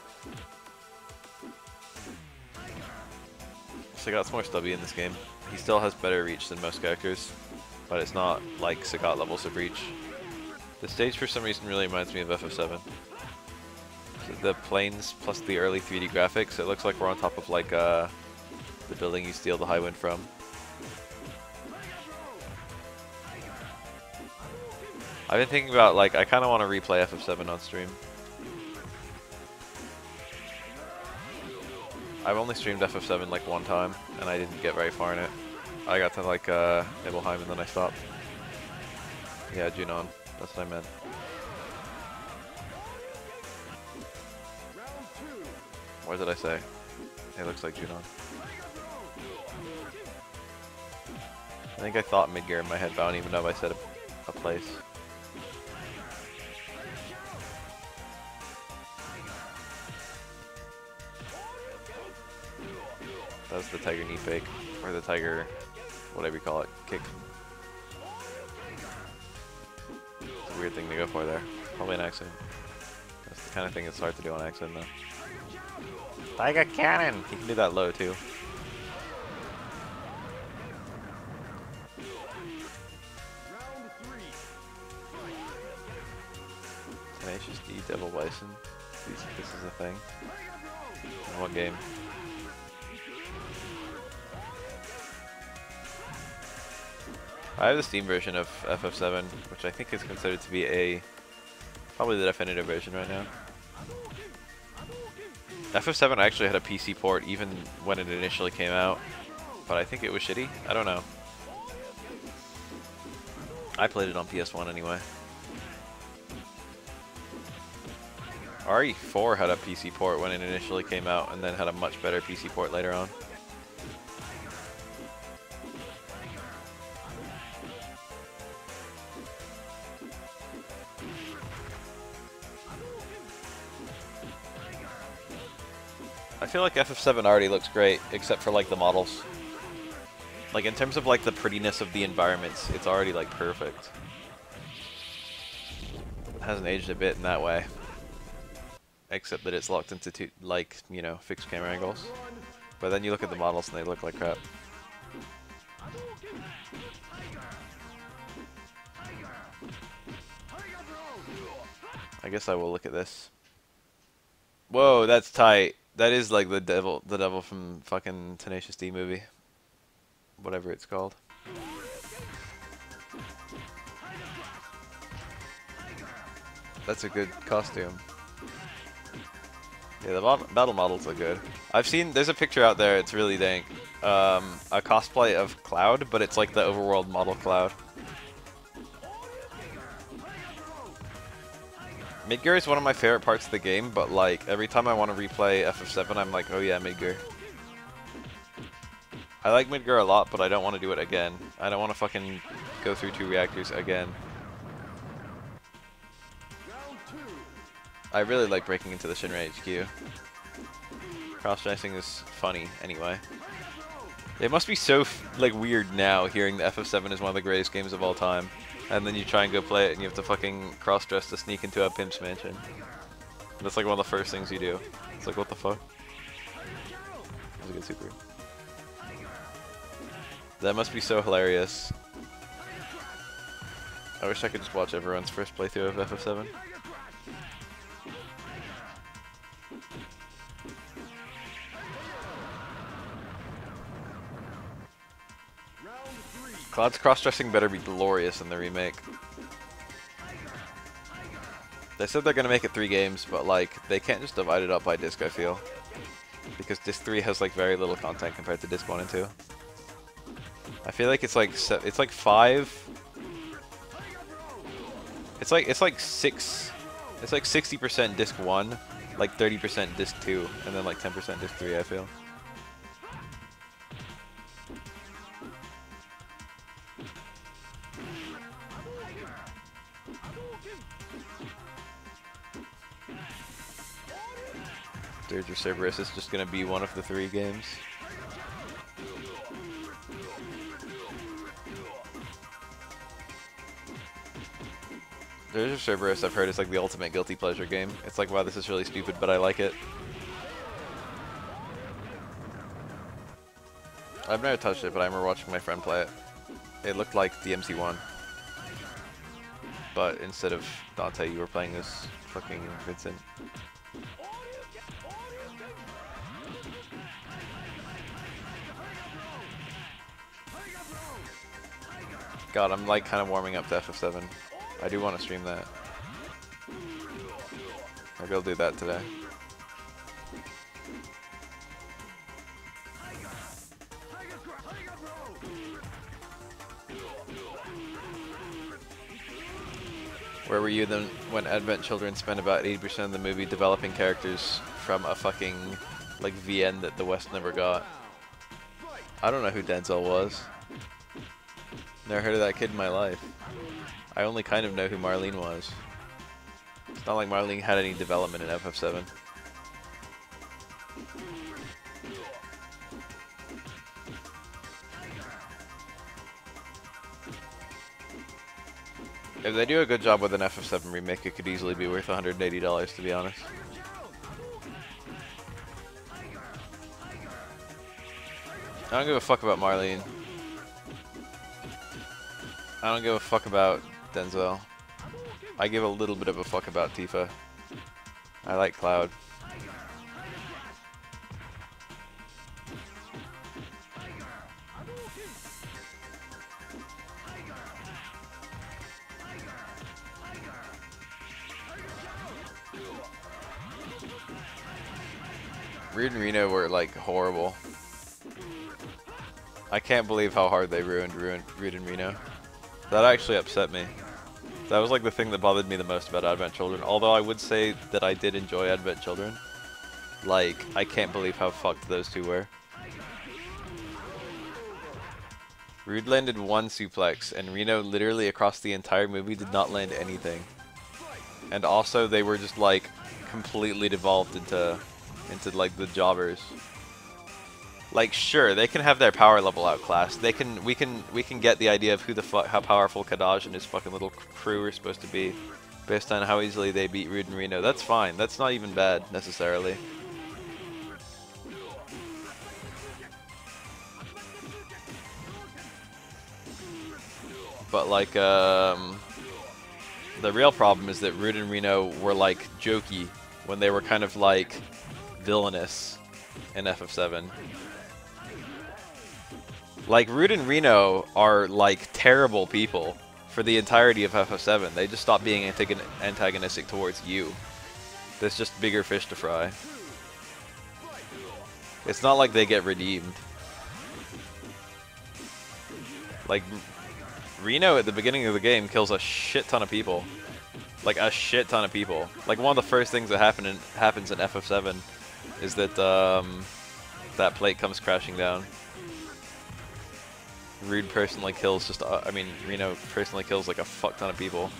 Sagat's more stubby in this game. He still has better reach than most characters, but it's not like Sagat levels of reach. The stage for some reason really reminds me of FF7. The planes plus the early 3D graphics, it looks like we're on top of like the building you steal the high wind from. I've been thinking about, like, I kind of want to replay FF7 on stream. I've only streamed FF7 like 1 time, and I didn't get very far in it. I got to like Nibelheim and then I stopped. Yeah, Junon. That's what I meant. What did I say? It looks like Junon. I think I thought mid-gear in my head, but I don't even know if I said a place. That was the tiger knee fake, or the tiger, whatever you call it, kick. It's a weird thing to go for there. Probably an accident. That's the kind of thing that's hard to do on accident though. Tiger cannon! He can do that low too. Round 3. Tenacious D, Devil Bison. This is a thing. In what game? I have the Steam version of FF7, which I think is considered to be probably the definitive version right now. FF7 actually had a PC port even when it initially came out, but I think it was shitty. I don't know. I played it on PS1 anyway. RE4 had a PC port when it initially came out, and then had a much better PC port later on. I feel like FF7 already looks great, except for like the models. Like in terms of like the prettiness of the environments, it's already like perfect. It hasn't aged a bit in that way. except that it's locked into like, you know, fixed camera angles. But then you look at the models and they look like crap. I guess I will look at this. Whoa, that's tight. That is like the devil from fucking Tenacious D movie. Whatever it's called. That's a good costume. Yeah, the battle models look good. I've seen, there's a picture out there, it's really dank. A cosplay of Cloud, but it's like the overworld model Cloud. Midgar is one of my favorite parts of the game, but like, every time I want to replay FF7, I'm like, oh yeah, Midgar. I like Midgar a lot, but I don't want to do it again. I don't want to fucking go through 2 reactors again. I really like breaking into the Shinra HQ. Cross-dressing is funny, anyway. It must be so, like, weird now, hearing that FF7 is one of the greatest games of all time. And then you try and go play it, and you have to fucking cross-dress to sneak into a pimp's mansion. That's like one of the first things you do. It's like, what the fuck? That was a good super. That must be so hilarious. I wish I could just watch everyone's first playthrough of FF7. Cloud's cross-dressing better be glorious in the remake. They said they're gonna make it 3 games, but like, they can't just divide it up by disc, I feel. Because disc 3 has like very little content compared to disc 1 and 2. I feel like it's like 5. It's like 6. It's like 60% disc 1, like 30% disc 2, and then like 10% disc 3, I feel. Dirge or Cerberus is just gonna be one of the 3 games. Dirge or Cerberus, I've heard, is like the ultimate guilty pleasure game. It's like, wow, this is really stupid, but I like it. I've never touched it, but I remember watching my friend play it. It looked like the MC1. But instead of Dante, you were playing as fucking Vincent. God, I'm like kind of warming up to FF7. I do want to stream that. Maybe I'll do that today. Where were you then when Advent Children spent about 80% of the movie developing characters from a fucking like VN that the West never got? I don't know who Denzel was. Never heard of that kid in my life. I only kind of know who Marlene was. It's not like Marlene had any development in FF7. If they do a good job with an FF7 remake, it could easily be worth $180, to be honest. I don't give a fuck about Marlene. I don't give a fuck about Denzel. I give a little bit of a fuck about Tifa. I like Cloud. Rude and Reno were like horrible. I can't believe how hard they ruined Rude and Reno. That actually upset me. That was like the thing that bothered me the most about Advent Children. Although I would say that I did enjoy Advent Children. Like, I can't believe how fucked those two were. Rude landed 1 suplex, and Reno literally across the entire movie did not land anything. And also, they were just like completely devolved into like the jobbers. Like, sure, they can have their power level outclassed. We can get the idea of who the fuck, how powerful Kadaj and his fucking little crew are supposed to be. based on how easily they beat Rude and Reno. That's fine. That's not even bad necessarily. But like, the real problem is that Rude and Reno were like jokey when they were kind of like villainous in FF7. Like, Rude and Reno are like terrible people for the entirety of FF7. They just stop being antagonistic towards you. There's just bigger fish to fry. It's not like they get redeemed. Like, Reno at the beginning of the game kills a shit ton of people. Like, a shit ton of people. Like, one of the first things that happens in FF7 is that that plate comes crashing down. Rude personally kills Reno personally kills like a fuck ton of people.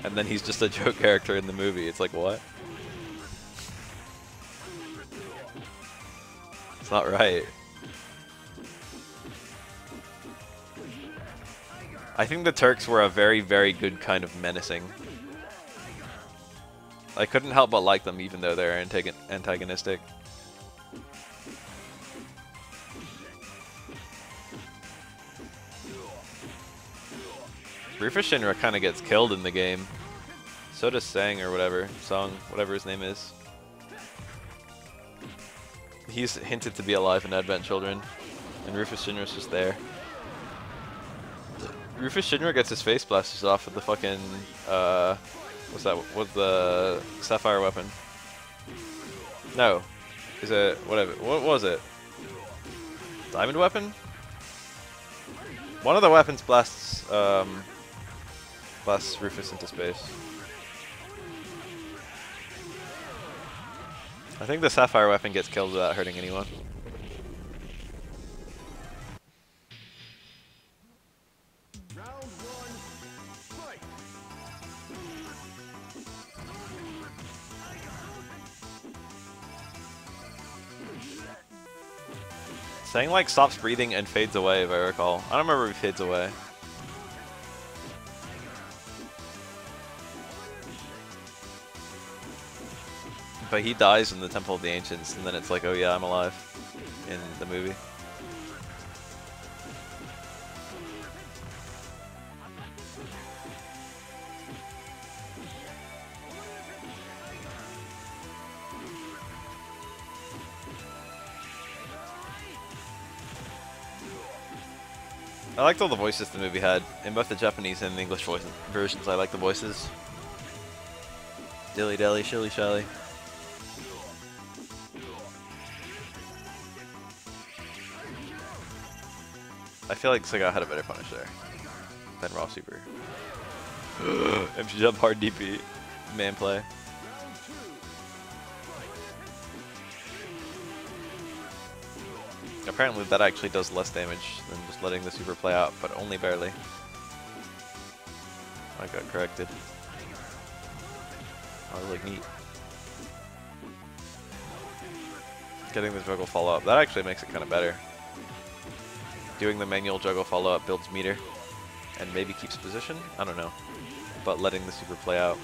And then he's just a joke character in the movie. It's like, what? It's not right. I think the Turks were a very, very good kind of menacing. I couldn't help but like them even though they're antagonistic. Rufus Shinra kind of gets killed in the game. So does Sang or whatever. Song, whatever his name is. He's hinted to be alive in Advent Children. And Rufus Shinra's just there. Rufus Shinra gets his face blasted off with the fucking, what's that? What's the sapphire weapon? No. Is it, whatever, what was it? Diamond weapon? One of the weapons blasts Rufus into space. I think the sapphire weapon gets killed without hurting anyone. Round one, fight. Sang like stops breathing and fades away, if I recall. I don't remember if he fades away. But he dies in the Temple of the Ancients, and then it's like, oh yeah, I'm alive in the movie. I liked all the voices the movie had, in both the Japanese and the English versions. I like the voices. Dilly dally, shilly shally. I feel like Sagat had a better punish there than Raw Super. MC jump hard DP. Man play. Apparently that actually does less damage than just letting the super play out, but only barely. I got corrected. I was like, neat. Getting the juggle follow up, that actually makes it kind of better. Doing the manual juggle follow up builds meter and maybe keeps position, I don't know. But letting the super play out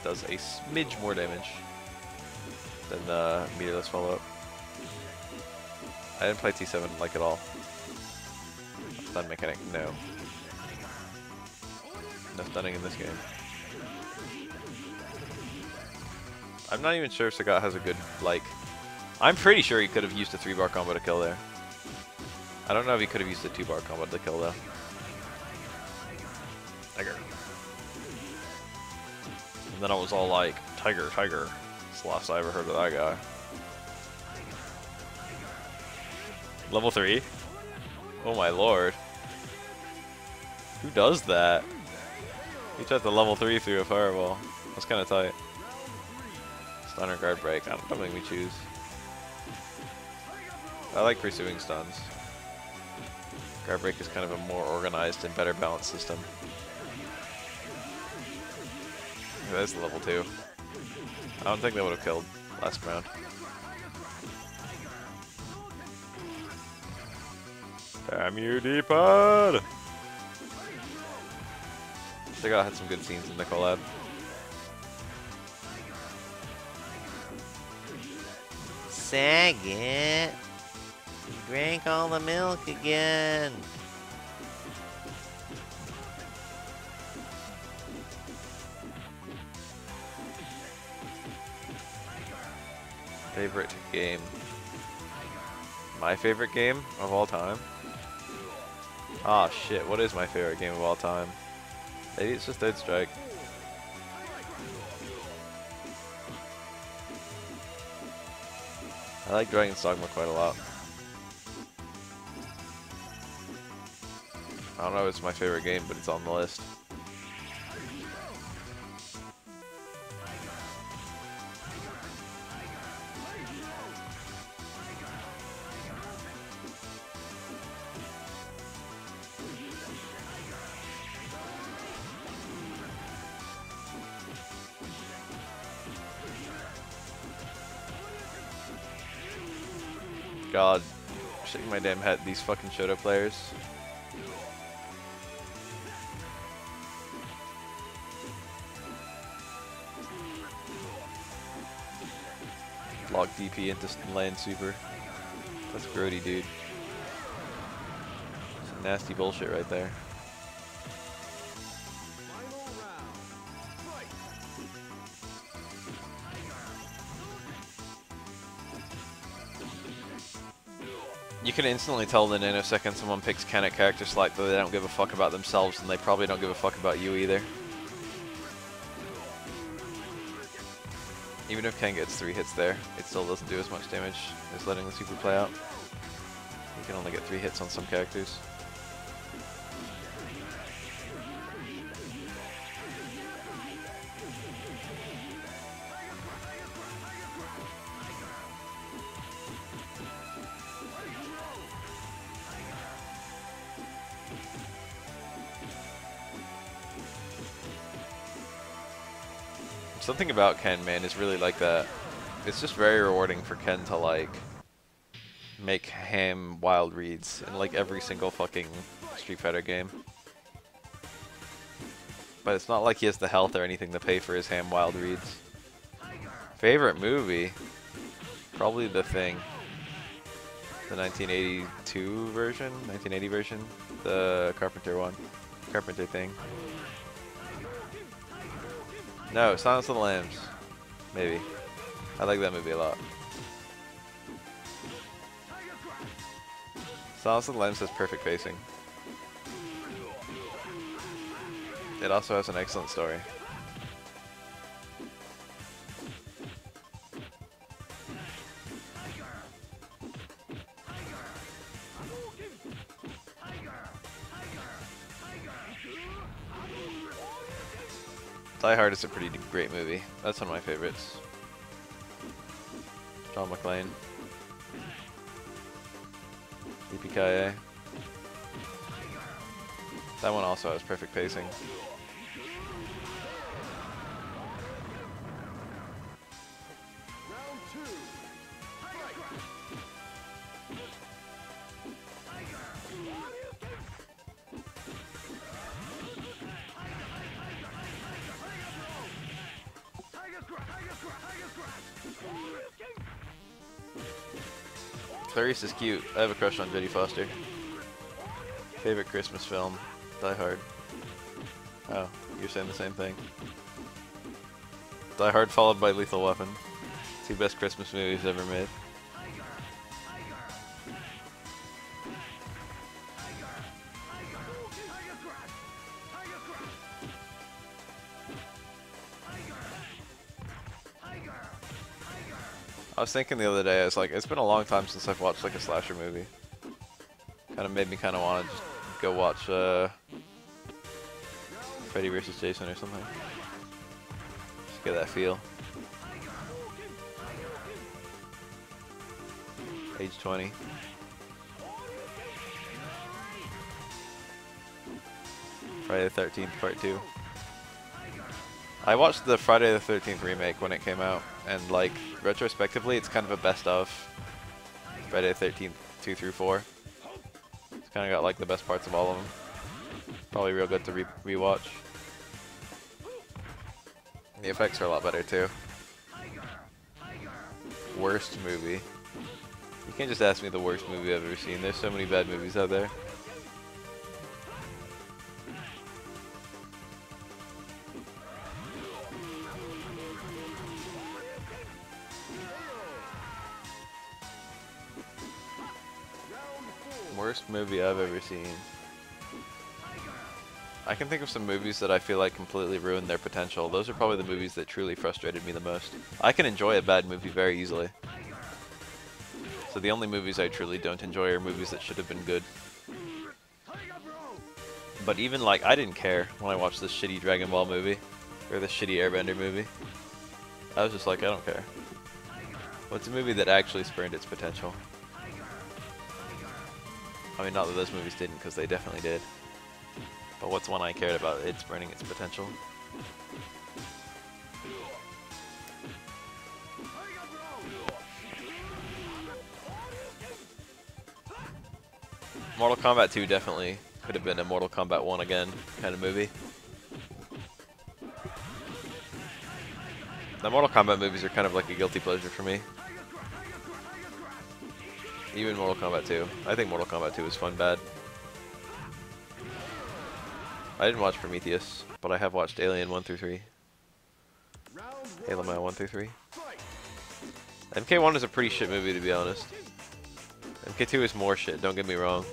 does a smidge more damage than the meterless follow up. I didn't play T7 like at all. Stun mechanic, no. No stunning in this game. I'm not even sure if Sagat has a good, like... I'm pretty sure he could have used a 3-bar combo to kill there. I don't know if he could have used a 2-bar combo to kill though. Tiger. And then I was all like, Tiger, Tiger. It's the last I ever heard of that guy. Level 3? Oh my lord. Who does that? He tried to level 3 through a fireball. That's kind of tight. Stunner guard break. I don't think we choose. I like pursuing stuns. Guard break is kind of a more organized and better balanced system. Okay, that's level 2. I don't think that would have killed last round. Damn you, D-pad! They got had some good scenes in the collab. Saget, you drank all the milk again. Favorite game? My favorite game of all time? Ah shit, what is my favorite game of all time? Maybe it's just Third Strike. I like Dragon's Dogma quite a lot. I don't know if it's my favorite game, but it's on the list. God, shaking my damn head, these fucking Shoto players. Lock DP into land super. That's grody, dude. Some nasty bullshit right there. You can instantly tell the nanosecond someone picks Kanek character select that they don't give a fuck about themselves, and they probably don't give a fuck about you either. Even if Ken gets 3 hits there, it still doesn't do as much damage as letting the super play out. You can only get 3 hits on some characters. Something about Ken, man, is really like that. It's just very rewarding for Ken to like make ham wild reads in like every single fucking Street Fighter game. But it's not like he has the health or anything to pay for his ham wild reads. Favorite movie? Probably The Thing. The 1982 version? 1980 version? The Carpenter one. Carpenter thing. No, Silence of the Lambs. Maybe. I like that movie a lot. Silence of the Lambs has perfect pacing. It also has an excellent story. Die Hard is a pretty great movie. That's one of my favorites. John McClane. EPKA. That one also has perfect pacing. Clarice is cute. I have a crush on Jodie Foster. Favorite Christmas film? Die Hard. Oh, you're saying the same thing. Die Hard followed by Lethal Weapon. 2 best Christmas movies ever made. I was thinking the other day, I was like, it's been a long time since I've watched like a slasher movie. Kind of made me kind of want to just go watch Freddy vs. Jason or something. Just get that feel. Age 20. Friday the 13th Part 2. I watched the Friday the 13th remake when it came out, and like retrospectively, it's kind of a best of Friday the 13th 2 through 4. It's kind of got like the best parts of all of them. Probably real good to rewatch. The effects are a lot better too. Worst movie. You can't just ask me the worst movie I've ever seen. There's so many bad movies out there. Worst movie I've ever seen. I can think of some movies that I feel like completely ruined their potential. Those are probably the movies that truly frustrated me the most. I can enjoy a bad movie very easily. So the only movies I truly don't enjoy are movies that should have been good. But even like, I didn't care when I watched this shitty Dragon Ball movie. Or this shitty Airbender movie. I was just like, I don't care. What's a movie that actually spurned its potential? I mean, not that those movies didn't, because they definitely did. But what's one I cared about it spurning its potential? Mortal Kombat 2 definitely could have been a Mortal Kombat 1 again kind of movie. The Mortal Kombat movies are kind of like a guilty pleasure for me. Even Mortal Kombat 2. I think Mortal Kombat 2 is fun bad. I didn't watch Prometheus, but I have watched Alien 1 through 3. Halo Man 1 through 3. MK1 is a pretty shit movie, to be honest. MK2 is more shit, don't get me wrong.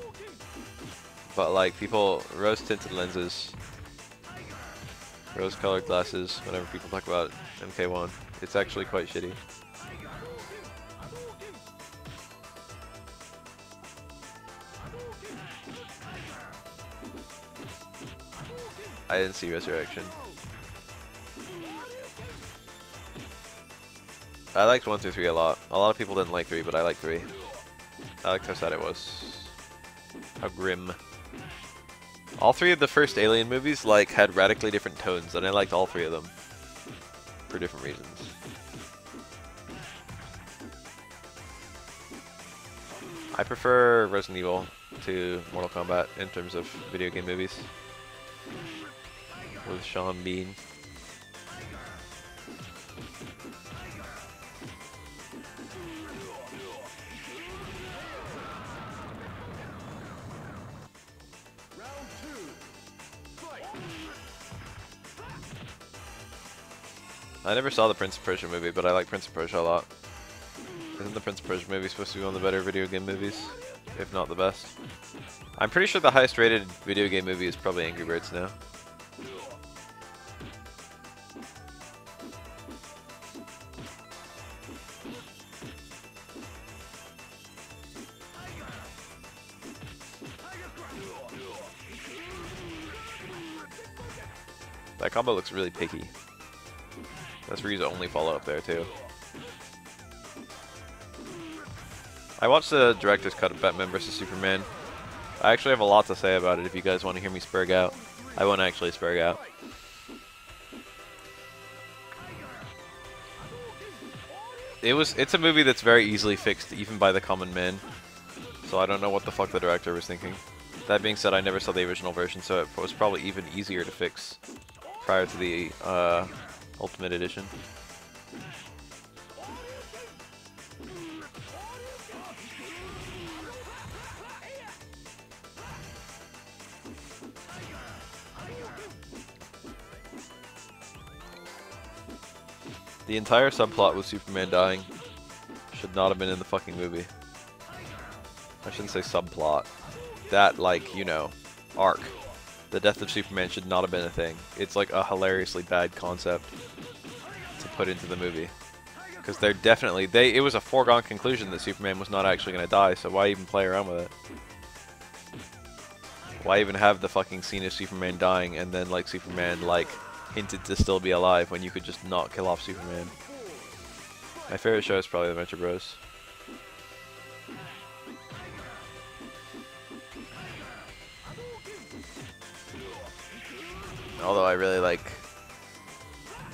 But like, people, rose-tinted lenses, rose-colored glasses, whenever people talk about MK1, it's actually quite shitty. I didn't see Resurrection. I liked 1 through 3 a lot. A lot of people didn't like 3, but I liked 3. I liked how sad it was. How grim. All 3 of the first Alien movies like had radically different tones, and I liked all 3 of them. For different reasons. I prefer Resident Evil to Mortal Kombat in terms of video game movies. With Sean Bean. I never saw the Prince of Persia movie, but I like Prince of Persia a lot. Isn't the Prince of Persia movie supposed to be one of the better video game movies? If not the best. I'm pretty sure the highest rated video game movie is probably Angry Birds now. That combo looks really picky. That's Ryu's only follow-up there, too. I watched the director's cut of Batman vs Superman. I actually have a lot to say about it if you guys want to hear me spurg out. I won't actually spurg out. It's a movie that's very easily fixed, even by the common man. So I don't know what the fuck the director was thinking. That being said, I never saw the original version, so it was probably even easier to fix prior to the Ultimate Edition. The entire subplot with Superman dying should not have been in the fucking movie. I shouldn't say subplot. That, like, you know, arc. The death of Superman should not have been a thing. It's like a hilariously bad concept to put into the movie. Because they're definitely, it was a foregone conclusion that Superman was not actually going to die, so why even play around with it? Why even have the fucking scene of Superman dying and then, like, Superman, like, hinted to still be alive when you could just not kill off Superman? My favorite show is probably The Venture Bros. Although I really like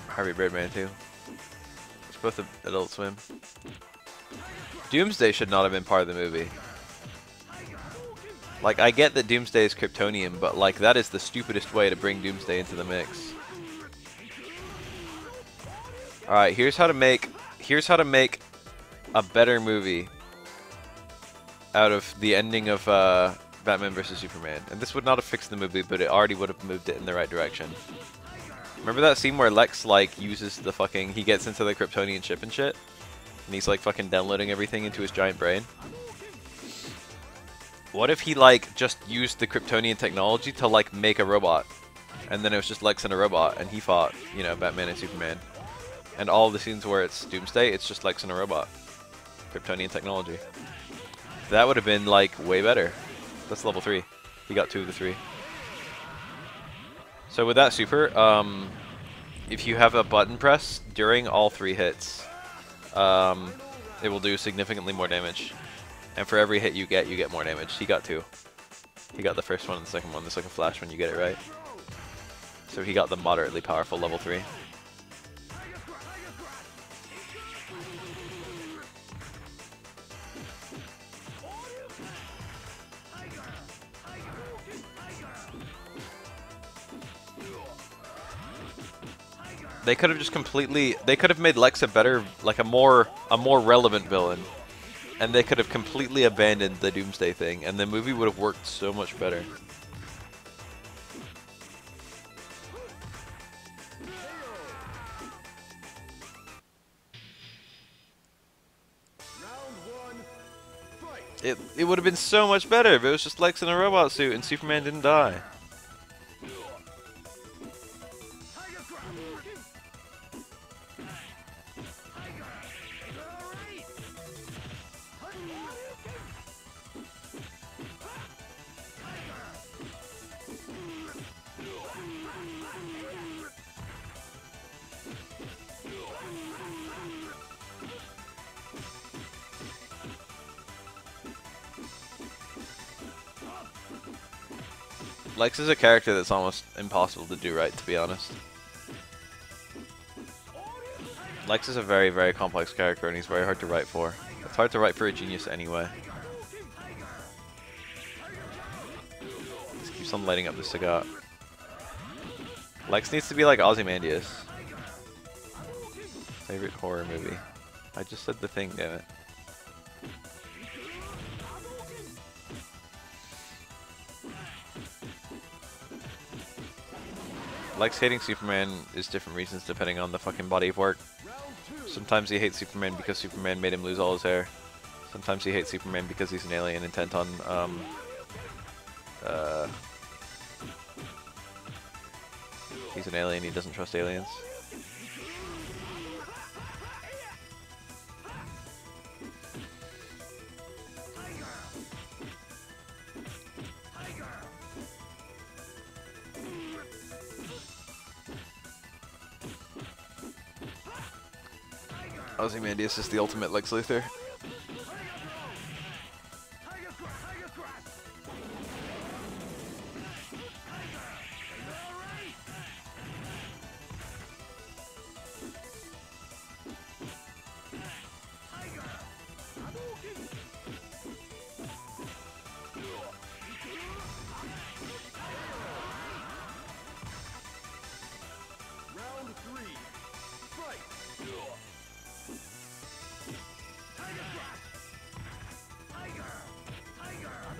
Harvey Birdman too. It's both Adult Swim. Doomsday should not have been part of the movie. Like, I get that Doomsday is Kryptonian, but like, that is the stupidest way to bring Doomsday into the mix. All right, here's how to make a better movie out of the ending of Batman vs Superman. And this would not have fixed the movie, but it already would have moved it in the right direction. Remember that scene where Lex like uses the fucking he gets into the Kryptonian chip and shit, and he's like fucking downloading everything into his giant brain? What if he like just used the Kryptonian technology to like make a robot, and then it was just Lex and a robot, and he fought, you know, Batman and Superman, and all the scenes where it's Doomsday, it's just Lex and a robot, Kryptonian technology. That would have been like way better. That's level 3. He got 2 of the 3. So with that super, if you have a button press during all 3 hits, it will do significantly more damage. And for every hit you get more damage. He got 2. He got the first one and the second one. There's like a flash when you get it right. So he got the moderately powerful level 3. They could have just they could have made Lex a better, like a more relevant villain. And they could have completely abandoned the Doomsday thing, and the movie would have worked so much better. It would have been so much better if it was just Lex in a robot suit and Superman didn't die. Lex is a character that's almost impossible to do right, to be honest. Lex is a very, very complex character, and he's very hard to write for. It's hard to write for a genius anyway. Just keeps on lighting up the cigar. Lex needs to be like Ozymandias. Favorite horror movie. I just said the thing, damn it. Lex hating Superman is different reasons depending on the fucking body of work. Sometimes he hates Superman because Superman made him lose all his hair. Sometimes he hates Superman because he's an alien intent on, he's an alien, he doesn't trust aliens. Ozymandias is the ultimate Lex Luthor.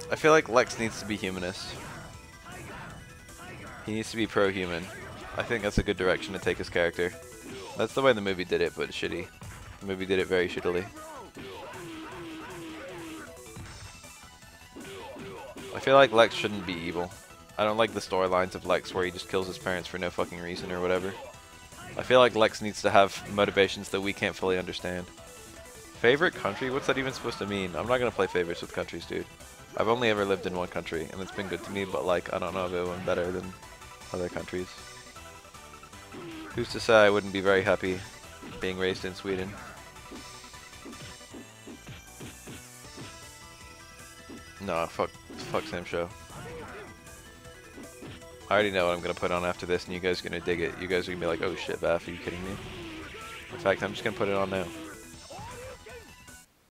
I feel like Lex needs to be humanist. He needs to be pro-human. I think that's a good direction to take his character. That's the way the movie did it, but shitty. The movie did it very shittily. I feel like Lex shouldn't be evil. I don't like the storylines of Lex where he just kills his parents for no fucking reason or whatever. I feel like Lex needs to have motivations that we can't fully understand. Favorite country? What's that even supposed to mean? I'm not gonna play favorites with countries, dude. I've only ever lived in one country, and it's been good to me, but like, I don't know if it went better than other countries. Who's to say I wouldn't be very happy being raised in Sweden? No, fuck Sam Show. I already know what I'm gonna put on after this, and you guys are gonna dig it. You guys are gonna be like, oh shit, Baff, are you kidding me? In fact, I'm just gonna put it on now.